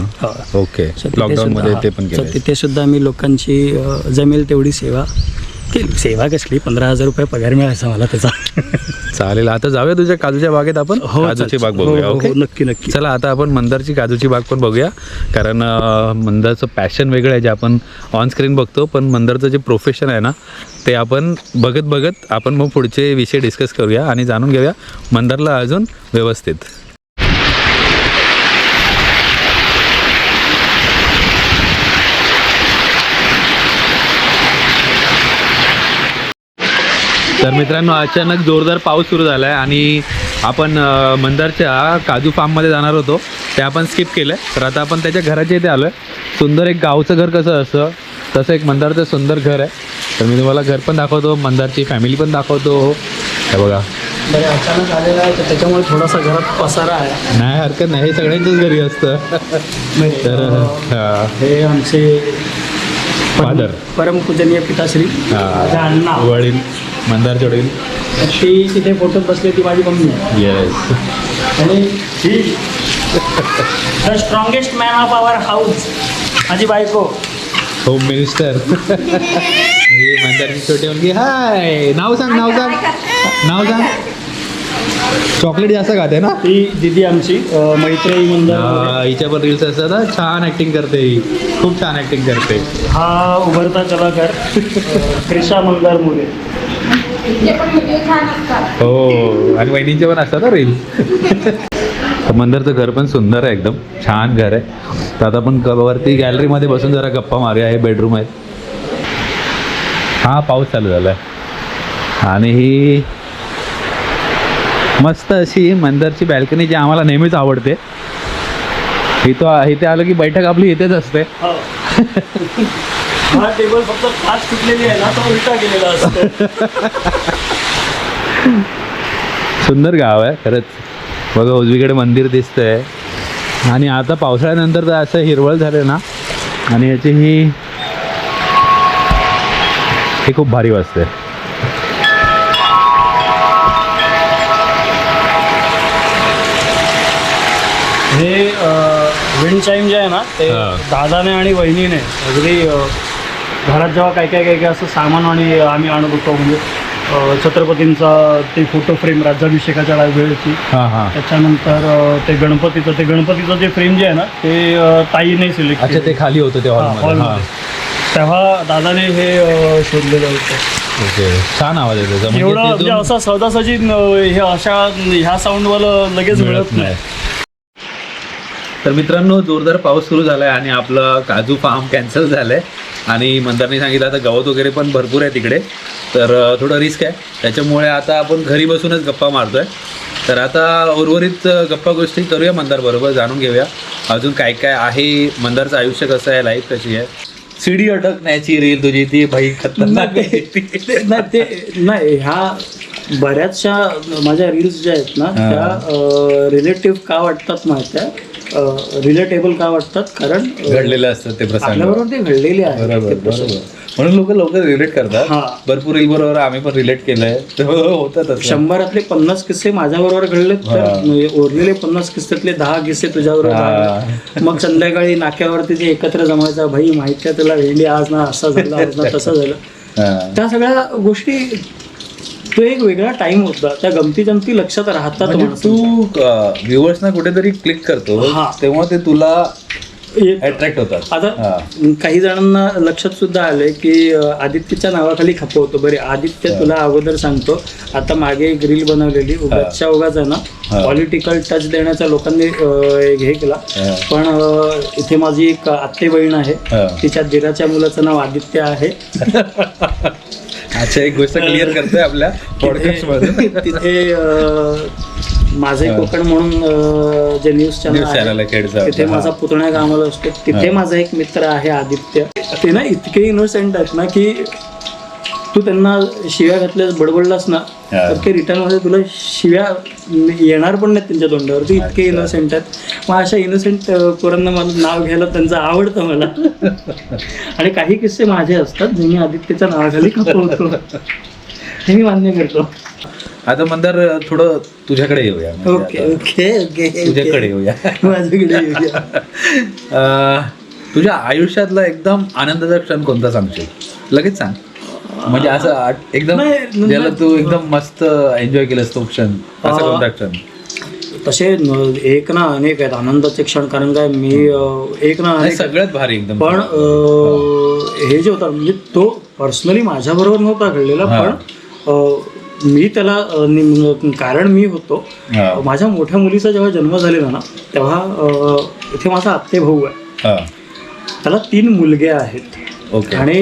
ओके. So तिथे लॉकडाऊन सुद्धा- मध्ये ते हा. पण So केलं. तिथे सुद्धा मी लोकांची जमेल तेवढी सेवा केली. सेवा कसली, 15,000 रुपये पगार मिळायचा मला त्याचा. चालेल, आता जाऊया तुझ्या काजूच्या बागेत आपण. काजूची बाग बघूया. हो, ओके, नक्की नक्की. चला आता आपण मंदारची काजूची बाग पण बघूया. कारण मंदारचं पॅशन वेगळं आहे जे आपण ऑन स्क्रीन बघतो, पण मंदारचं जे प्रोफेशन आहे ना ते आपण बघत आपण मग पुढचे विषय डिस्कस करूया आणि जाणून घेऊया मंदारला अजून व्यवस्थित. तर मित्रांनो, अचानक जोरदार पाऊस सुरू झाला आहे आणि आपण मंदारच्या काजू फार्ममध्ये जाणार होतो, ते आपण स्किप केलं. तर आता आपण त्याच्या घराच्या इथे आलो आहे. सुंदर एक गावचं घर कसं असतं तसं एक मंदारचं सुंदर घर आहे. तर मी तुम्हाला घर पण दाखवतो, मंदारची फॅमिली पण दाखवतो. हे बघा. बरं, अचानक आलेला आहे तर त्याच्यामुळे थोडासा घरात पसारा आहे. नाही, हरकत नाही, हे सगळ्यांच्याच घरी असतं. तर हे आमचे फादर, परमपूजनीय पिताश्री माझे अण्णा, वडील, मंदारचे वडील. ती तिथे फोटोत बसली, ती माझी मम्मी आहे. येस. आणि ही the strongest man of our house माझी बायको, होम मिनिस्टर. ही मंदारची छोटी मुलगी. हाय, नाव सांग. चॉकलेट जास्त खाते ना ती दिदी आमची मैत्रेयी मंदार. हिच्या पण रील्स असतात ना, छान ऍक्टिंग करते ही, खूप छान ऍक्टिंग करते. हा उभरता कलाकार क्रिशा मंदार मुले. हो, आणि वहिनींचे पण असतात ना रील्स. मंदारचं घर पण सुंदर आहे, एकदम छान घर आहे. तर आता आपण वरती गॅलरीमध्ये बसून जरा गप्पा मारूया. हे बेडरूम आहे. हा, पाऊस चालू झाला आहे आणि ही मस्त अशी मंदारची बॅल्कनी जी आम्हाला नेहमीच आवडते. इथे आलं की बैठक आपली इथेच असते. हा टेबल फक्त काच फुटलेली आहे ना, तो उलटा गेलेला असतो. सुंदर गाव आहे खरंच. बघा, उजवीकडे मंदिर दिसतंय आणि आता पावसाळ्यानंतर तर असं हिरवळ झालं ना, आणि याची ही हे खूप भारी वाजते. हे विंड चाईम जे आहे ना ते दादाने आणि वहिनीने अगदी घरात जेव्हा काय असं सामान आणि आम्ही आणत होतो, म्हणजे छत्रपतींचा ते फोटो फ्रेम राज्याभिषेकाच्या वेळेची, त्याच्यानंतर ते गणपतीचं जे फ्रेम जे आहे ना ते ताईने सिलेक्ट केलं. ते खाली होतं हॉलमध्ये. तेव्हा दादाने हे शोधलेलं होतं. ओके, छान आवाज येतो. एवढं म्हणजे असं सहजासहजी हे अशा ह्या साऊंडवाला लगेच मिळत नाही. तर मित्रांनो, जोरदार पाऊस सुरू झाला आहे आणि आपलं काजू फार्म कॅन्सल झालं आहे. आणि मंदारने सांगितलं आता गवत वगैरे पण भरपूर आहे तिकडे, तर थोडं रिस्क आहे. त्याच्यामुळे आता आपण घरी बसूनच गप्पा मारतो आहे. तर आता उर्वरित गप्पा गोष्टी करूया मंदारबरोबर, जाणून घेऊया अजून काय काय आहे, मंदारचं आयुष्य कसं आहे, लाईफ कशी आहे. सीडी अटकण्याची रील तुझी ती भाई खतरनाक नाही, ह्या बऱ्याचशा माझ्या रील्स ज्या आहेत ना त्या रिलेटिव्ह का वाटतात माहिती आहे, रिलेटेबल का वाटतात, कारण घडलेलं असतं ते प्रसंग, आपल्याबरोबर ते घडलेले आहे. बरोबर, म्हणून लोक रिलेट करतात. भरपूर रील बरोबर आम्ही पण रिलेट केलंय, होतात. 100 50 किस्से माझ्याबरोबर घडले, तर उरलेले 50 किस्सेतले 10 किस्से तुझ्याबरोबर. मग संध्याकाळी नाक्यावरती जे एकत्र जमायचा, भाई माहिती आहे तुला भेंडी आज ना असं झालं, आज ना तसं झालं, त्या सगळ्या गोष्टी तो एक वेगळा टाइम होता. त्या गमती जमती लक्षात राहतात. तू व्ह्युअर्सना कुठेतरी क्लिक करतो तेव्हा ते तुला अट्रॅक्ट होतात. आता काही जणांना लक्षात सुद्धा आलंय की आदित्यच्या नावाखाली खपवतो. बरे आदित्य, तुला अगोदर सांगतो, आता मागे एक रील बनवलेली उगाचच्या उगाच आहे ना, पॉलिटिकल टच देण्याचा लोकांनी हे केला. पण इथे माझी एक आत्ते बहीण आहे, तिच्या दिराच्या मुलाचं नाव आदित्य आहे. अच्छा, एक गोष्ट क्लिअर करतोय आपल्या पॉडकास्ट मध्ये. तिथे माझे कोकण म्हणून जे न्यूज चॅनल आहे तिथे माझा पुतण्या कामाला असतो. तिथे माझा एक मित्र आहे आदित्य. ते ना इतके इनोसेंट आहेत ना की तू त्यांना शिव्या घातल्यास, बडबडलास ना, तर ते रिटर्न मध्ये तुला शिव्या येणार पण नाहीत त्यांच्या तोंडावरती. इतके इनोसेंट आहेत. मग अशा इनोसेंट पोरांना मला नाव घ्यायला त्यांचं आवडतं मला. आणि काही किस्से माझे असतात जे मी आदित्यच्या नावाखाली खपवतो, हे मी मान्य करतो. आता मंदार, थोडं तुझ्याकडे येऊया. ओके ओके ओके तुझ्याकडे येऊया. माझ्याकडे येऊया. तुझ्या आयुष्यातला एकदम आनंदाचा क्षण कोणता सांगशील? लगेच सांग. म्हणजे असं एकदम ज्याला तू एकदम मस्त एन्जॉय केलंस तो क्षण, असा कोणता क्षण? तसे एक ना अनेक आहेत आनंदाचे क्षण. कारण काय, मी एक ना अनेक सगळ्यात भारी एकदम. पण हे जे होतं म्हणजे तो पर्सनली माझ्या बरोबर नव्हता घडलेला, पण मी त्याला कारण मी होतो. माझ्या मोठ्या मुलीचा जेव्हा जन्म झालेला ना, तेव्हा इथे माझा आत्ते भाऊ आहे, त्याला 3 मुलगे आहेत. आणि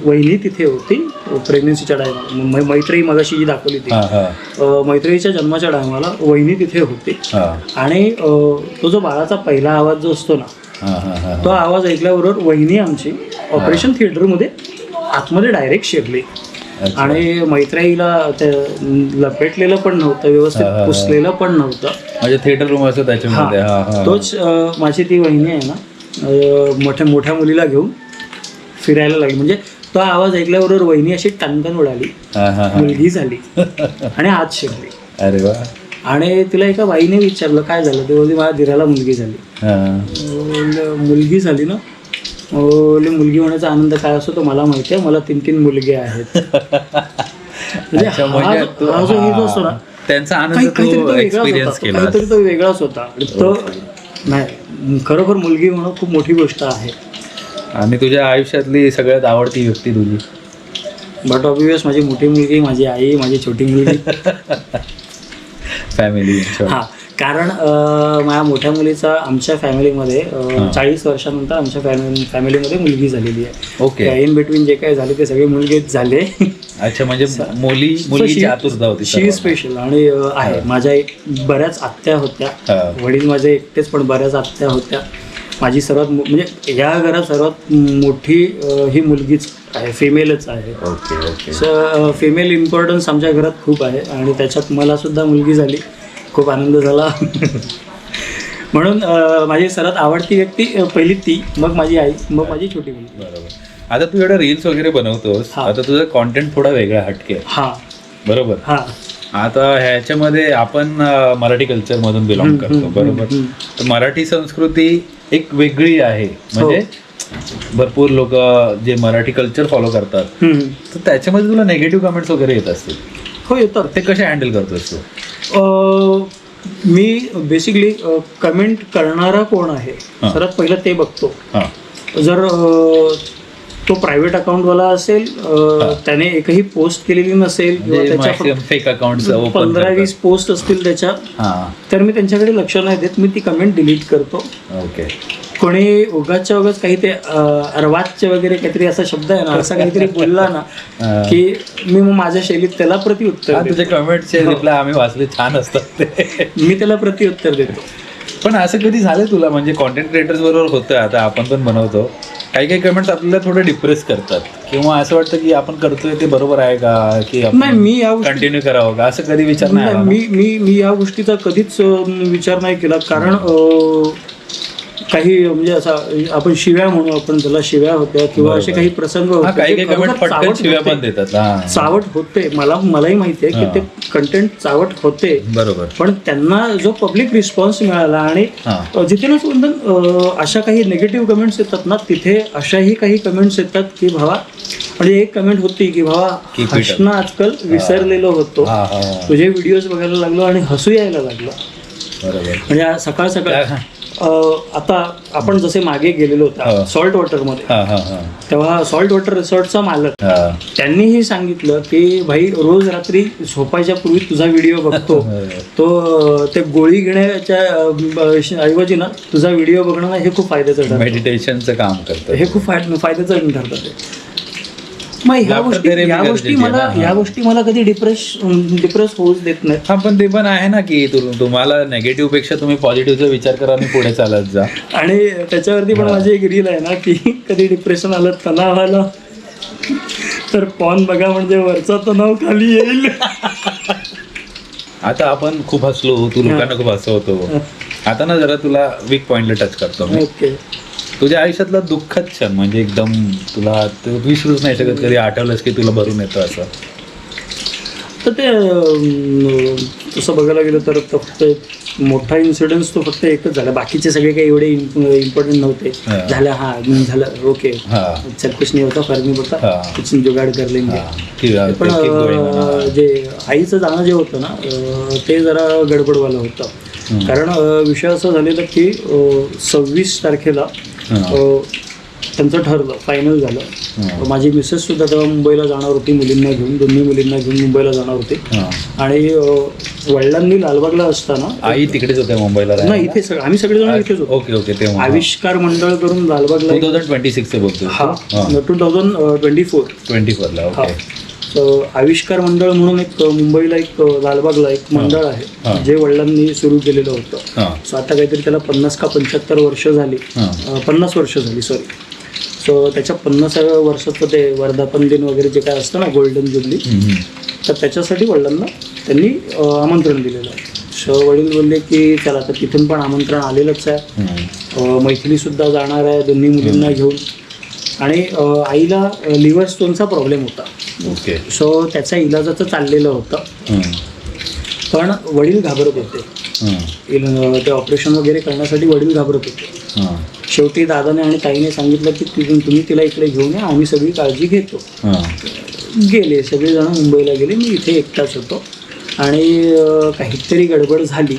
वहिनी तिथे होती प्रेग्नन्सीच्या टायमाला. मैत्री मगाशी जी दाखवली ती, मैत्रीच्या जन्माच्या टायमाला वहिनी तिथे होती. आणि तो जो बाळाचा पहिला आवाज जो असतो ना, तो आवाज ऐकल्याबरोबर वहिनी आमची ऑपरेशन थिएटरमध्ये आतमध्ये डायरेक्ट शिरली. आणि मैत्रीला ते लपेटलेलं पण नव्हतं, व्यवस्थित पुसलेलं पण नव्हतं. म्हणजे थिएटर रूम असतो त्याच्यामध्ये. तोच माझी ती वहिनी आहे ना, मोठ्या मुलीला घेऊन फिरायला लागली. म्हणजे तो आवाज ऐकल्याबरोबर वहिनी अशी टणकन उडाली, मुलगी झाली आणि आत शिरली. अरे वा. आणि तिला एका बाईने विचारलं काय झालं, ते बोलली माझ्या दिराला मुलगी झाली. मुलगी झाली ना, मुलगी होण्याचा आनंद काय असतो तो मला माहिती आहे, मला 3 मुलगे आहेत. म्हणजे हा जो हिरो असतो ना, त्यांचा आनंद काहीतरी तो वेगळाच होता. तो नाही, खरोखर मुलगी होणं खूप मोठी गोष्ट आहे. आणि तुझ्या आयुष्यातली सगळ्यात आवडती व्यक्ती तुझी? बट ऑब्वियस माझी मोठी मुलगी, माझी आई, माझी छोटी मुलगी, फॅमिली. हा, कारण माझ्या मोठ्या मुलीचा आमच्या फॅमिलीमध्ये 40 वर्षानंतर आमच्या फॅमिलीमध्ये मुलगी झालेली आहे. ओके. इन बिटवीन जे काही झाले ते सगळे मुलगेच झाले. अच्छा, म्हणजे मुलीची आतुरता होती. शी स्पेशल. आणि आहे माझ्या बऱ्याच आत्या होत्या, वडील माझे एकटेच पण बऱ्याच आत्या होत्या. माझी सर्वात म्हणजे या घरात सर्वात मोठी ही मुलगीच आहे, फिमेलच आहे. सो फिमेल इम्पॉर्टन्स आमच्या घरात खूप आहे. आणि त्याच्यात मला सुद्धा मुलगी झाली, खूप आनंद झाला. म्हणून माझी सर्वात आवडती व्यक्ती पहिली ती, मग माझी आई, मग माझी छोटी मुलगी. बरोबर. आता तू एवढं रील्स वगैरे बनवतोस, हा. आता तुझं कॉन्टेंट थोडा वेगळा हटके आहे. हा बरोबर. हा आता ह्याच्यामध्ये आपण मराठी कल्चर मधून बिलॉंग करतो. बरोबर. तर मराठी संस्कृती एक वेगळी आहे, म्हणजे भरपूर लोक जे मराठी कल्चर फॉलो करतात, तर त्याच्यामध्ये तुला नेगेटिव्ह कमेंट्स वगैरे येत असतील. हो येतात. ते कसे हँडल करतोस तू? मी बेसिकली कमेंट करणारा कोण आहे हा. सर्वात पहिलं ते बघतो. हा. जर तो प्रायव्हेट अकाउंटवाला असेल, त्याने एकही पोस्ट केलेली नसेल किंवा त्याच्या फेक अकाउंट 15-20 पोस्ट असतील त्याच्या, तर मी त्यांच्याकडे लक्ष नाही देत, मी ती कमेंट डिलीट करतो. ओके. कोणी उगाचच्या उगाच काही ते अर्वाच्य वगैरे काहीतरी असा शब्द आहे ना, असा काहीतरी बोलला ना की मी मग माझ्या शैलीत त्याला प्रतिउत्तर देतो. तुझ्या कमेंटचे रिप्लाय आम्ही वाचले, छान असतात ते. मी त्याला प्रतिउत्तर देतो. पण असं कधी झालं तुला, म्हणजे कॉन्टेंट क्रिएटर्स बरोबर होतं, आता आपण पण बनवतो, काही काही कमेंट्स आपल्याला थोडं डिप्रेस करतात, किंवा असं वाटतं की आपण करतोय ते बरोबर आहे का, की नाही, मी या कंटिन्यू करावं का, असं कधी विचार नाही आला? मी या गोष्टीचा कधीच विचार नाही केला. कारण काही म्हणजे असा आपण शिव्या म्हणू, आपण त्याला शिव्या होत्या किंवा असे काही प्रसंग होते, काही कमेंट पटकन शिव्या पण देतात. चावट होते, मलाही माहिती आहे की ते कंटेंट चावट होते. बरोबर. पण त्यांना जो पब्लिक रिस्पॉन्स मिळाला आणि जिथे ना सुंदर अशा काही निगेटिव्ह कमेंट्स येतात ना, तिथे अशाही काही कमेंट्स येतात की भावा, म्हणजे एक कमेंट होती की भावा हसणं आजकाल विसरलेलो होतो, तुझे व्हिडिओज बघायला लागलो आणि हसू यायला लागलं. बरोबर. म्हणजे सकाळ सकाळ आता आपण जसे मागे गेलेलो होतो सॉल्ट वॉटर मध्ये, तेव्हा सॉल्ट वॉटर रिसॉर्टचा मालक त्यांनीही सांगितलं की भाई, रोज रात्री झोपायच्या पूर्वी तुझा व्हिडिओ बघतो, तो ते गोळी घेण्याच्या ऐवजी ना तुझा व्हिडिओ बघणं हे खूप फायद्याचं ठरतं, मेडिटेशनचं काम करतं, हे खूप फायद्याचं ठरतं ते. मग ह्या गोष्टी मला कधी डिप्रेस होऊच देत नाही. हा, पण ते पण आहे ना की तुम्हाला नेगेटिव्ह पेक्षा तुम्ही पॉझिटिव्हचा विचार करा आणि पुढे चालत जा. आणि त्याच्यावरती पण माझी एक रील आहे ना की कधी डिप्रेशन आलं, तणाव आलं, तर पॉन बघा म्हणजे वरचा तणाव खाली येईल. आता आपण खूप हसलो, तू लोकांना खूप हसवतो. आता ना जरा तुला वीक पॉइंटला टच करतो मी. ओके. तुझ्या आयुष्यातला दुःखद क्षण, म्हणजे एकदम तुला विसरूच नाही शकत, कधी आठवलंस की तुला भरून येतं असं? तर ते तसं बघायला गेलं तर फक्त मोठा इन्सिडेंट तो फक्त एकच झाला, बाकीचे सगळे काही एवढे इम्पॉर्टंट नव्हते. झालं ओके, चल कुछ नाही होता, फर्क नाही पडता, कुछ जुगाड कर लेंगे. पण जे आईचं जाणं जे होतं ना, ते जरा गडबडवालं होतं. कारण विषय असं झालेला की 26 तारखेला त्यांचं ठरलं, फायनल झालं. माझी मिसेस सुद्धा तेव्हा मुंबईला जाणार होती, मुलींना घेऊन, दोन्ही मुलींना घेऊन मुंबईला जाणार होती. आणि वडिलांनी लालबागला असताना, आई तिकडेच होते मुंबईला? नाही, इथे आम्ही सगळेजण इथेच होतो. Okay okay. तेव्हा आविष्कार मंडळ करून लालबागला 2026 बोलतो. हा, 2024 ला. ओके. आविष्कार मंडळ म्हणून एक मुंबईला एक लालबागला एक मंडळ आहे जे वडिलांनी सुरू केलेलं होतं. सो आता काहीतरी त्याला 50 का 75 वर्ष झाली, 50 वर्ष झाली, सॉरी. सो त्याच्या 50व्या वर्षाचं ते वर्धापन दिन वगैरे जे काय असतं ना, गोल्डन जुबली, तर त्याच्यासाठी वडिलांना त्यांनी आमंत्रण दिलेलं आहे. सो वडील बोलले की चला, तर तिथून पण आमंत्रण आलेलंच आहे, मैथिलीसुद्धा जाणार आहे दोन्ही मुलींना घेऊन. आणि आईला लिव्हर स्टोनचा प्रॉब्लेम होता. ओके. सो त्याच्या इलाजाचं चाललेलं होतं, पण वडील घाबरत होते. ते ऑपरेशन वगैरे करण्यासाठी वडील घाबरत होते. शेवटी दादाने आणि ताईने सांगितलं की तुम्ही तिला इकडे घेऊन या, आम्ही सगळी काळजी घेतो. गेले सगळेजण मुंबईला गेले, मी इथे एकटाच होतो. आणि काहीतरी गडबड झाली,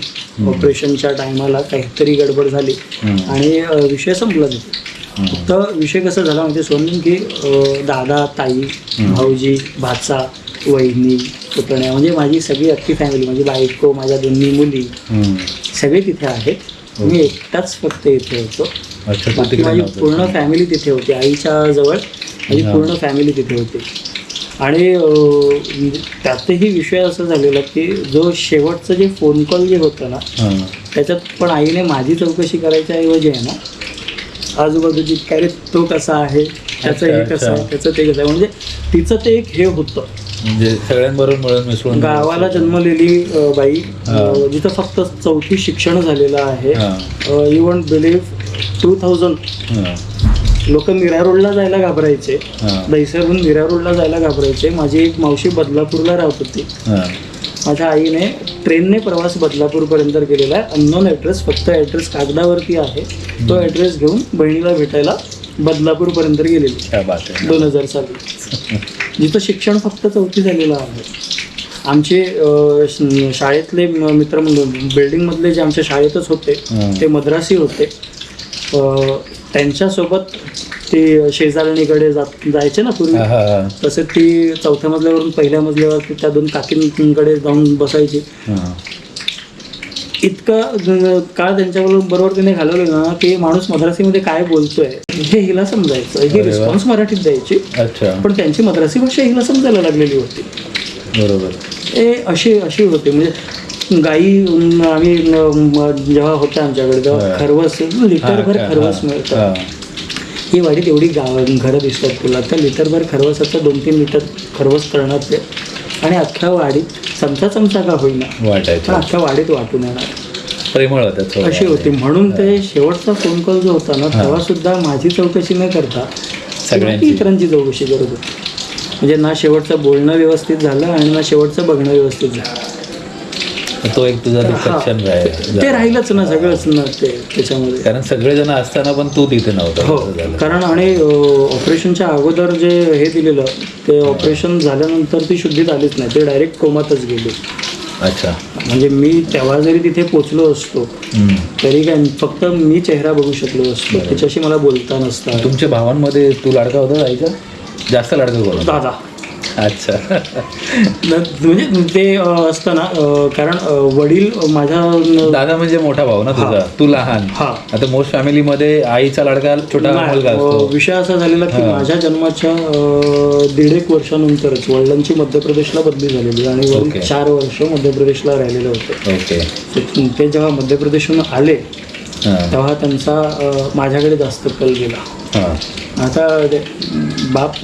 ऑपरेशनच्या टायमाला काहीतरी गडबड झाली आणि विषय संपला तिथे. फक्त विषय कसा झाला म्हणजे सोनून की दादा, ताई, भाऊजी, भाचा, वहिनी, पुतण्या, म्हणजे माझी सगळी अख्खी फॅमिली, माझी बायको, माझ्या दोन्ही मुली सगळे तिथे आहेत. मी एकटाच फक्त इथे होतो. बाकी माझी पूर्ण फॅमिली तिथे होती. आईच्या जवळ माझी पूर्ण फॅमिली तिथे होती. आणि त्यातही विषय असं झालेला की जो शेवटचं जे फोन कॉल जे होतं ना, त्याच्यात पण आईने माझी चौकशी करायच्या ऐवजी आहे ना, आजूबाजूची काय रे तो कसा आहे, त्याचं हे कसं आहे, त्याचं ते कसं आहे, म्हणजे तिचं ते एक हे होतं. म्हणजे सगळ्यांबरोबर मिळून मिसळून गावाला जन्मलेली बाई, जिथं फक्त 4थी शिक्षण झालेलं आहे. यू वोंट बिलीव्ह 2000 लोक मीरा रोडला जायला घाबरायचे, दहिसरहून मीरा रोडला जायला घाबरायचे. माझी एक मावशी बदलापूरला राहत होती. माझ्या आईने ट्रेनने प्रवास बदलापूरपर्यंत केलेला आहे. अननोन ॲड्रेस, फक्त ॲड्रेस कागदावरती आहे. तो ॲड्रेस घेऊन बहिणीला भेटायला बदलापूरपर्यंत गेलेली 2000 साली. जिथं शिक्षण फक्त 4थी झालेलं आहे. आमचे शाळेतले मित्रमंडळ, बिल्डिंगमधले जे आमच्या शाळेतच होते ते मद्रासी होते. त्यांच्यासोबत ते शेजारणीकडे जायचे ना पूर्वी, तसे ती 4थ्या मजल्यावरून 1ल्या मजल्यावर त्या 2 काकींकडे जाऊन बसायची. इतकं काळ त्यांच्याबरोबर तिने घालवलं ना की माणूस मद्रासीमध्ये काय बोलतोय हे हिला समजायचं. ही रिस्पॉन्स मराठीत द्यायची, पण त्यांची मद्रासी भाषा हिला समजायला लागलेली होती. बरोबर. हे अशी होती. म्हणजे गाई आम्ही जेव्हा होत्या आमच्याकडे तेव्हा खरवस, लिटरभर खरवस मिळतं. ही वाडीत एवढी घरं दिसतात तुला, त्या लिटरभर खरवसाचं 2-3 लिटर खरवस करणार ते, आणि अख्ख्या वाडीत चमचा का होईना वाटायचं, पण अख्ख्या वाडीत वाटून येणार. प्रेमळ होतं अशी होती. म्हणून ते शेवटचा फोन कॉल जो होता ना, तेव्हा सुद्धा माझी चौकशी न करता सगळ्यांची इतरांची चौकशी करत होती. म्हणजे ना शेवटचं बोलणं व्यवस्थित झालं आणि ना शेवटचं बघणं व्यवस्थित झालं. तो एक तुझा डिस्ट्रॅक्शन ते राहिलंच ना सगळंच ना ते त्याच्यामध्ये, कारण सगळेजण असताना पण तू तिथे नव्हता. हो, कारण आणि ऑपरेशनच्या अगोदर जे हे दिलेलं, ते ऑपरेशन झाल्यानंतर ती शुद्धीत आलीच नाही, ते डायरेक्ट कोमातच गेली. अच्छा. म्हणजे मी तेव्हा जरी तिथे पोचलो असतो तरी काय फक्त मी चेहरा बघू शकलो असतो, त्याच्याशी मला बोलता नसता. तुमच्या भावांमध्ये तू लाडका होता जायचा? जास्त लाडका कोण? दादा. अच्छा. म्हणजे ते असतं ना, कारण वडील माझ्या दादा म्हणजे मोठा भाऊ ना तुझा, तू लहान. आता मोस्ट फॅमिलीमध्ये आईचा लाडका छोटा मुलगा असतो. विषय असा झालेला की माझ्या जन्माच्या 1.5 वर्षानंतरच वडिलांची मध्य प्रदेशला बदली झालेली आणि वडील 4 वर्ष मध्य प्रदेशला राहिलेले होते. ओके. ते जेव्हा मध्य प्रदेशहून आले तेव्हा त्यांचा माझ्याकडे जास्त कल गेला. आता बाप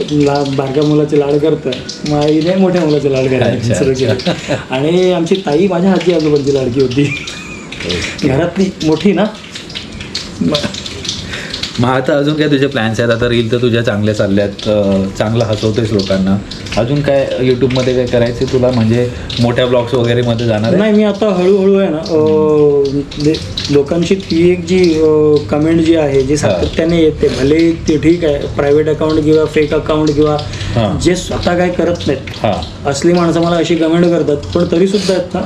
बारक्या मुलाचे लाड करतं, आईने मोठ्या मुलाचे लाड करायला सुरू केलं. आणि आमची ताई माझ्या आजी आजोबांची लाडकी होती, घरातली मोठी ना. मग आता अजून काय तुझे प्लॅन्स आहेत? आता रील तर तुझ्या चांगल्या चालल्यात, चांगलं हसवतेस लोकांना. अजून काय यूट्यूबमध्ये काय करायचे तुला? म्हणजे मोठ्या ब्लॉग्स वगैरे मध्ये जाणार? नाही, मी आता हळूहळू आहे ना, लोकांची ती एक जी कमेंट जी आहे जी सातत्याने येते, भले ते ठीक आहे प्रायव्हेट अकाउंट किंवा फेक अकाउंट किंवा जे स्वतः काय करत नाहीत असली माणसं मला अशी कमेंट करतात, पण तरी सुद्धा आहेत ना,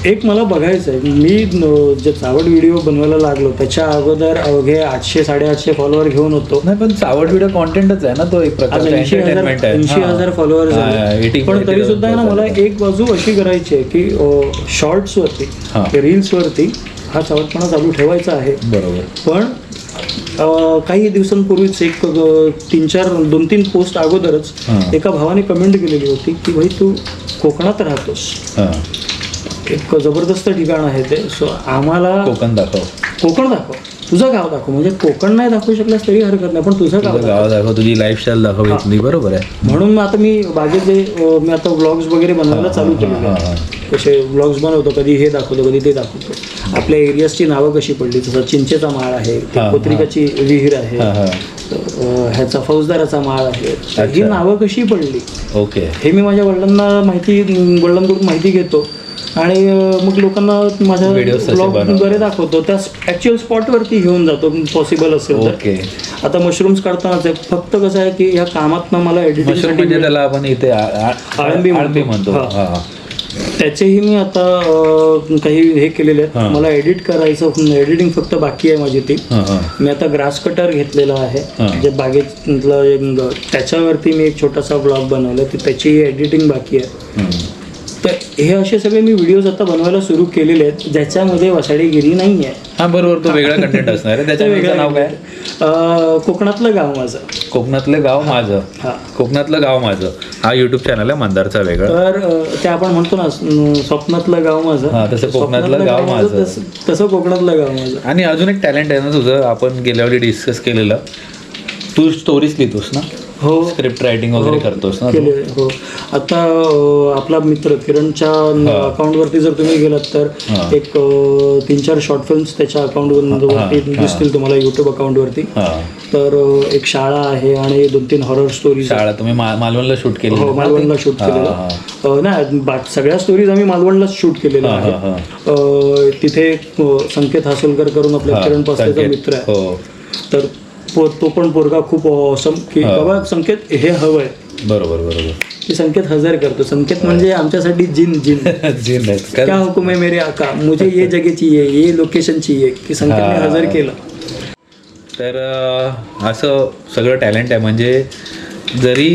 एक मला बघायचं आहे. मी जे चावट व्हिडिओ बनवायला लागलो त्याच्या अगोदर अवघे 800-850 फॉलोअर घेऊन होतो. नाही, पण चावट व्हिडिओ कॉन्टेंटच आहे ना तो, एक प्रकारचा एंटरटेनमेंट आहे. 80,000 फॉलोअर झाले, पण तरी सुद्धा ना मला एक बाजू अशी करायची आहे की शॉर्ट्सवरती, रील्सवरती हा चावटपणा चालू ठेवायचा आहे. बरोबर. पण काही दिवसांपूर्वीच एक 2-3 पोस्ट अगोदरच एका भावाने कमेंट केलेली होती की भाई तू कोकणात राहतोस, एक जबरदस्त ठिकाण आहे ते, सो आम्हाला कोकण दाखव, तुझं गाव दाखव. म्हणजे कोकण नाही दाखवू शकलास तरी हरकत नाही, पण तुझं गाव दाखव, तुझी लाईफस्टाईल दाखव इथली. बरोबर आहे. म्हणून आता मी बागेत मी आता व्लॉग्स वगैरे बनवायला चालू केले. कसे व्लॉग्स बनवतो, कधी हे दाखवतो कधी ते दाखवतो. आपल्या एरियाजची नावं कशी पडली, तसं चिंचेचा माळ आहे, कोत्रिकाची विहीर आहे, ह्याचा फौजदाराचा माळ आहे, ही नावं कशी पडली. ओके. हे मी माझ्या वडिलांकडून माहिती घेतो आणि मग लोकांना माझ्या ब्लॉगद्वारे दाखवतो. त्या ॲक्च्युअल स्पॉटवरती घेऊन जातो पॉसिबल असेल तर. आता मशरूम्स काढतानाच फक्त कसं आहे की या कामातनं मला एडिटिंगसाठी त्याला आपण इथे आळंबी म्हणतो, त्याचेही मी आता काही हे केलेले आहेत. मला एडिट करायचं, एडिटिंग फक्त बाकी आहे माझी ती. मी आता ग्रास कटर घेतलेला आहे जे बागेतलं, त्याच्यावरती मी एक छोटासा ब्लॉग बनवला, त्याची एडिटिंग बाकी आहे. तर हे असे सगळे मी व्हिडिओज आता बनवायला सुरू केलेले आहेत ज्याच्यामध्ये वसाडीगिरी नाही आहे. हा बरोबर, तो वेगळा कंटेंट असणार आहे. त्याचं वेगळं नाव काय? कोकणातलं गाव माझं. कोकणातलं गाव माझं. कोकणातलं गाव माझं हा युट्यूब चॅनल आहे मंदारचा वेगळा. तर ते आपण म्हणतो ना स्वप्नातलं गाव माझं, तसं कोकणातलं गाव माझं, तसं कोकणातलं गाव माझं. आणि अजून एक टॅलेंट आहे ना तुझं, आपण गेल्या वेळी डिस्कस केलेलं, तू स्टोरीज लिहितोस ना, हो स्क्रिप्ट रायटिंग वगैरे करतोस ना केले हो. आता आपला मित्र किरणच्या अकाउंटवरती जर तुम्ही गेलात तर एक 3-4 शॉर्ट फिल्म्स त्याच्या अकाउंटवरती दिसतील तुम्हाला यूट्यूब अकाउंटवरती. तर एक शाळा आहे आणि 2-3 हॉरर स्टोरीज. शाळा तुम्ही मालवणला शूट केली? हो, मालवणला शूट केलेलं. नाही, सगळ्या स्टोरीज आम्ही मालवणलाच शूट केलेल्या आहेत. तिथे संकेत हासोलकर करून आपल्या किरण पासलेचा मित्र आहे. तर तो पण पोरगा खूप ऑसम की बाबा संकेत हे हवंय. बरोबर की संकेत हजर करतो. संकेत म्हणजे आमच्यासाठी जिन क्या हुकुम है मेरे आका, मुझे ये जगह चाहिए, ये लोकेशन चाहिए, की संकेतने हजर केलं. तर असं सगळं टॅलेंट आहे. म्हणजे जरी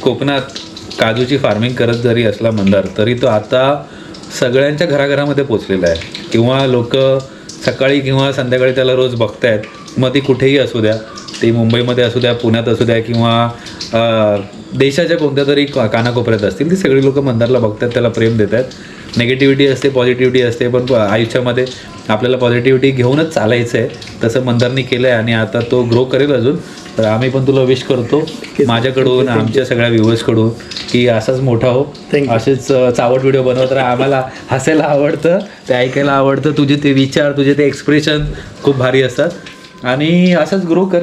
कोकणात काजूची फार्मिंग करत जरी असला मंदार, तरी तो आता सगळ्यांच्या घराघरामध्ये पोचलेला आहे. किंवा लोक सकाळी किंवा संध्याकाळी त्याला रोज बघतायत. मग ती कुठेही असू द्या, ती मुंबईमध्ये असू द्या, पुण्यात असू द्या, किंवा देशाच्या कोणत्या तरी कानाकोपऱ्यात असतील, ती सगळी लोक मंदारला बघतात, त्याला प्रेम देत आहेत. नेगेटिव्हिटी असते, पॉझिटिव्हिटी असते, पण आयुष्यामध्ये आपल्याला पॉझिटिव्हिटी घेऊनच चालायचं आहे. तसं मंदारनी केलं आहे आणि आता तो ग्रो करेल अजून. तर आम्ही पण तुला विश करतो माझ्याकडून, आमच्या सगळ्या व्ह्यूअर्सकडून, की असाच मोठा हो, असेच चावट व्हिडिओ बनवत राहा. आम्हाला हसायला आवडतं, ते ऐकायला आवडतं, तुझे ते विचार, तुझे ते एक्सप्रेशन खूप भारी असतात. आणि असंच ग्रो कर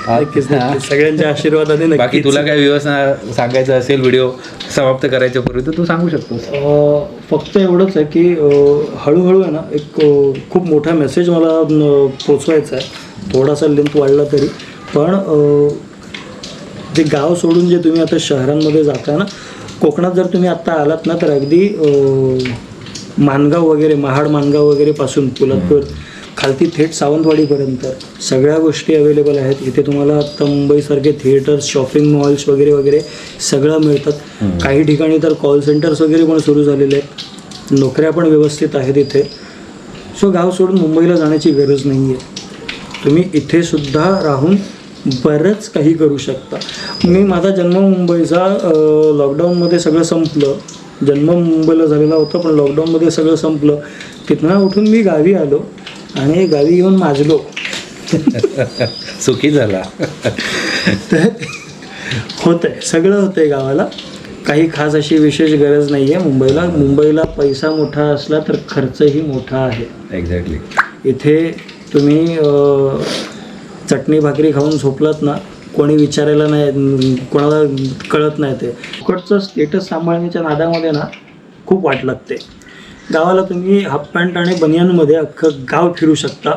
सगळ्यांच्या आशीर्वादाने. बाकी तुला काय व्यवस्था सांगायचं असेल व्हिडिओ समाप्त करायच्या पूर्वी तर तू सांगू शकतोस. फक्त एवढंच आहे की हळूहळू आहे ना एक खूप मोठा मेसेज मला पोचवायचा आहे. थोडासा लेंथ वाढला तरी पण जे गाव सोडून जे तुम्ही आता शहरांमध्ये जाता ना, कोकणात जर तुम्ही आत्ता आलात ना, तर अगदी माणगाव वगैरे, महाड माणगाव वगैरे पासून पोलादपूर खालती थेट सावंतवाडीपर्यंत सगळ्या गोष्टी अवेलेबल आहेत. इथे तुम्हाला आता मुंबईसारखे थिएटर्स, शॉपिंग मॉल्स वगैरे वगैरे सगळं मिळतात. काही ठिकाणी तर कॉल सेंटर्स वगैरे पण सुरू झालेले आहेत. नोकऱ्या पण व्यवस्थित आहेत इथे. सो गाव सोडून मुंबईला जाण्याची गरज नाही आहे. तुम्ही इथे सुद्धा राहून बरंच काही करू शकता. मी माझा जन्म मुंबईचा लॉकडाऊनमध्ये सगळं संपलं. जन्म मुंबईला झालेला होता पण लॉकडाऊनमध्ये सगळं संपलं. तिथनं उठून मी गावी आलो आणि गावी येऊन माजलो. सुखी झाला. तर होतंय, सगळं होतंय गावाला. काही खास अशी विशेष गरज नाही आहे मुंबईला. मुंबईला पैसा मोठा असला तर खर्चही मोठा आहे. एक्झॅक्टली. इथे तुम्ही चटणी भाकरी खाऊन झोपलात ना, कोणी विचारायला नाही, कोणाला कळत नाही. ते फुकटचं स्टेटस सांभाळण्याच्या नादामध्ये ना खूप वाट लागते. गावाला तुम्ही हाफ पॅन्ट आणि बनियानमध्ये अख्खं गाव फिरू शकता,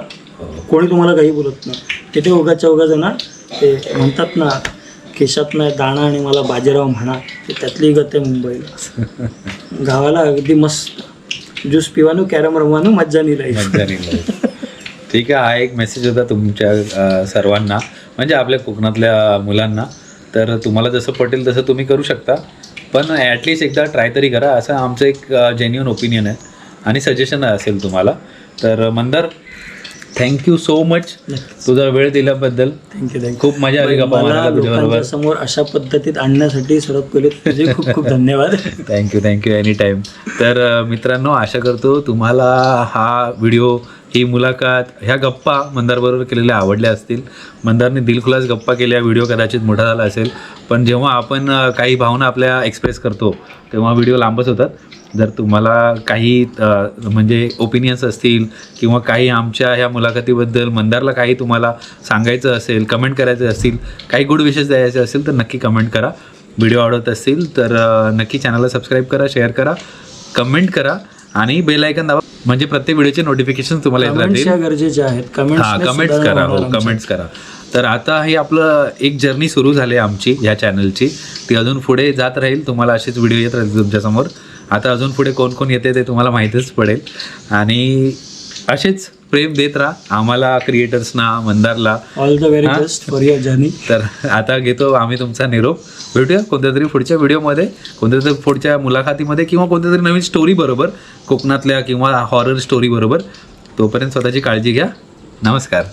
कोणी तुम्हाला काही बोलत नाही. तिथे उगाच्या उगाच ना ते म्हणतात ना, केशात नाही दाणा आणि मला बाजीराव म्हणा, ते त्यातली गत आहे मुंबईला. गावाला अगदी मस्त ज्यूस पिवानू, कॅरम रमवानू, मज्जा निघाली. ठीक आहे. हा एक मेसेज होता तुमच्या सर्वांना, म्हणजे आपल्या कोकणातल्या मुलांना. तर तुम्हाला जसं पटेल तसं तुम्ही करू शकता, पण ॲटलिस्ट एकदा ट्राय तरी करा, असं आमचं एक जेन्युइन ओपिनियन आहे आणि सजेशन असेल तुम्हाला. तर मंदार, थँक्यू सो मच तुझा वेळ दिल्याबद्दल. थँक्यू. खूप मजा आली गप्पा मारायला तुझ्याबरोबर. समोर अशा पद्धतीत आणण्यासाठी सर्वात पहिले तुझे खूप खूप धन्यवाद. Thank you any time. तर मित्रांनो, आशा करतो तुम्हाला हा व्हिडिओ, ही मुलाखत, ह्या गप्पा मंदारबरोबर केलेल्या आवडल्या असतील. मंदारने दिलखुलास गप्पा केल्या, व्हिडिओ कदाचित मोठा झाला असेल, पण जेव्हा आपण काही भावना आपल्या एक्सप्रेस करतो तेव्हा व्हिडिओ लांबच होतात. जर तुम्हाला काही म्हणजे ओपिनियन्स असतील किंवा काही आमच्या ह्या मुलाखतीबद्दल मंदारला काही तुम्हाला सांगायचं असेल, कमेंट करायचे असतील, काही गुड विशेष द्यायचे असेल तर नक्की कमेंट करा. व्हिडिओ आवडत असतील तर नक्की चॅनलला सबस्क्राईब करा, शेअर करा, कमेंट करा आणि बेल आयकन दाबा, म्हणजे प्रत्येक व्हिडिओचे नोटिफिकेशन तुम्हाला येत राहतील. गरजेचे आहेत. कमेंट्स करा. हो, कमेंट्स करा. तर आता हे आपलं एक जर्नी सुरू झाली आहे आमची ह्या चॅनलची. ती अजून पुढे जात राहील. तुम्हाला असेच व्हिडिओ येत राहतील तुमच्यासमोर. आता अजून पुढे कोण कोण येते ते तुम्हाला माहीतच पडेल. आणि असेच प्रेम देत राहा आम्हाला, क्रिएटर्सना, मंदारला. All the very best for your journey. तर आता घेतो आम्ही तुमचा निरोप. भेटूया कोणत्या तरी पुढच्या व्हिडिओमध्ये, कोणत्या तरी पुढच्या मुलाखतीमध्ये, किंवा कोणत्या तरी नवीन स्टोरी बरोबर, कोकणातल्या किंवा हॉरर स्टोरी बरोबर. तोपर्यंत स्वतःची काळजी घ्या. नमस्कार.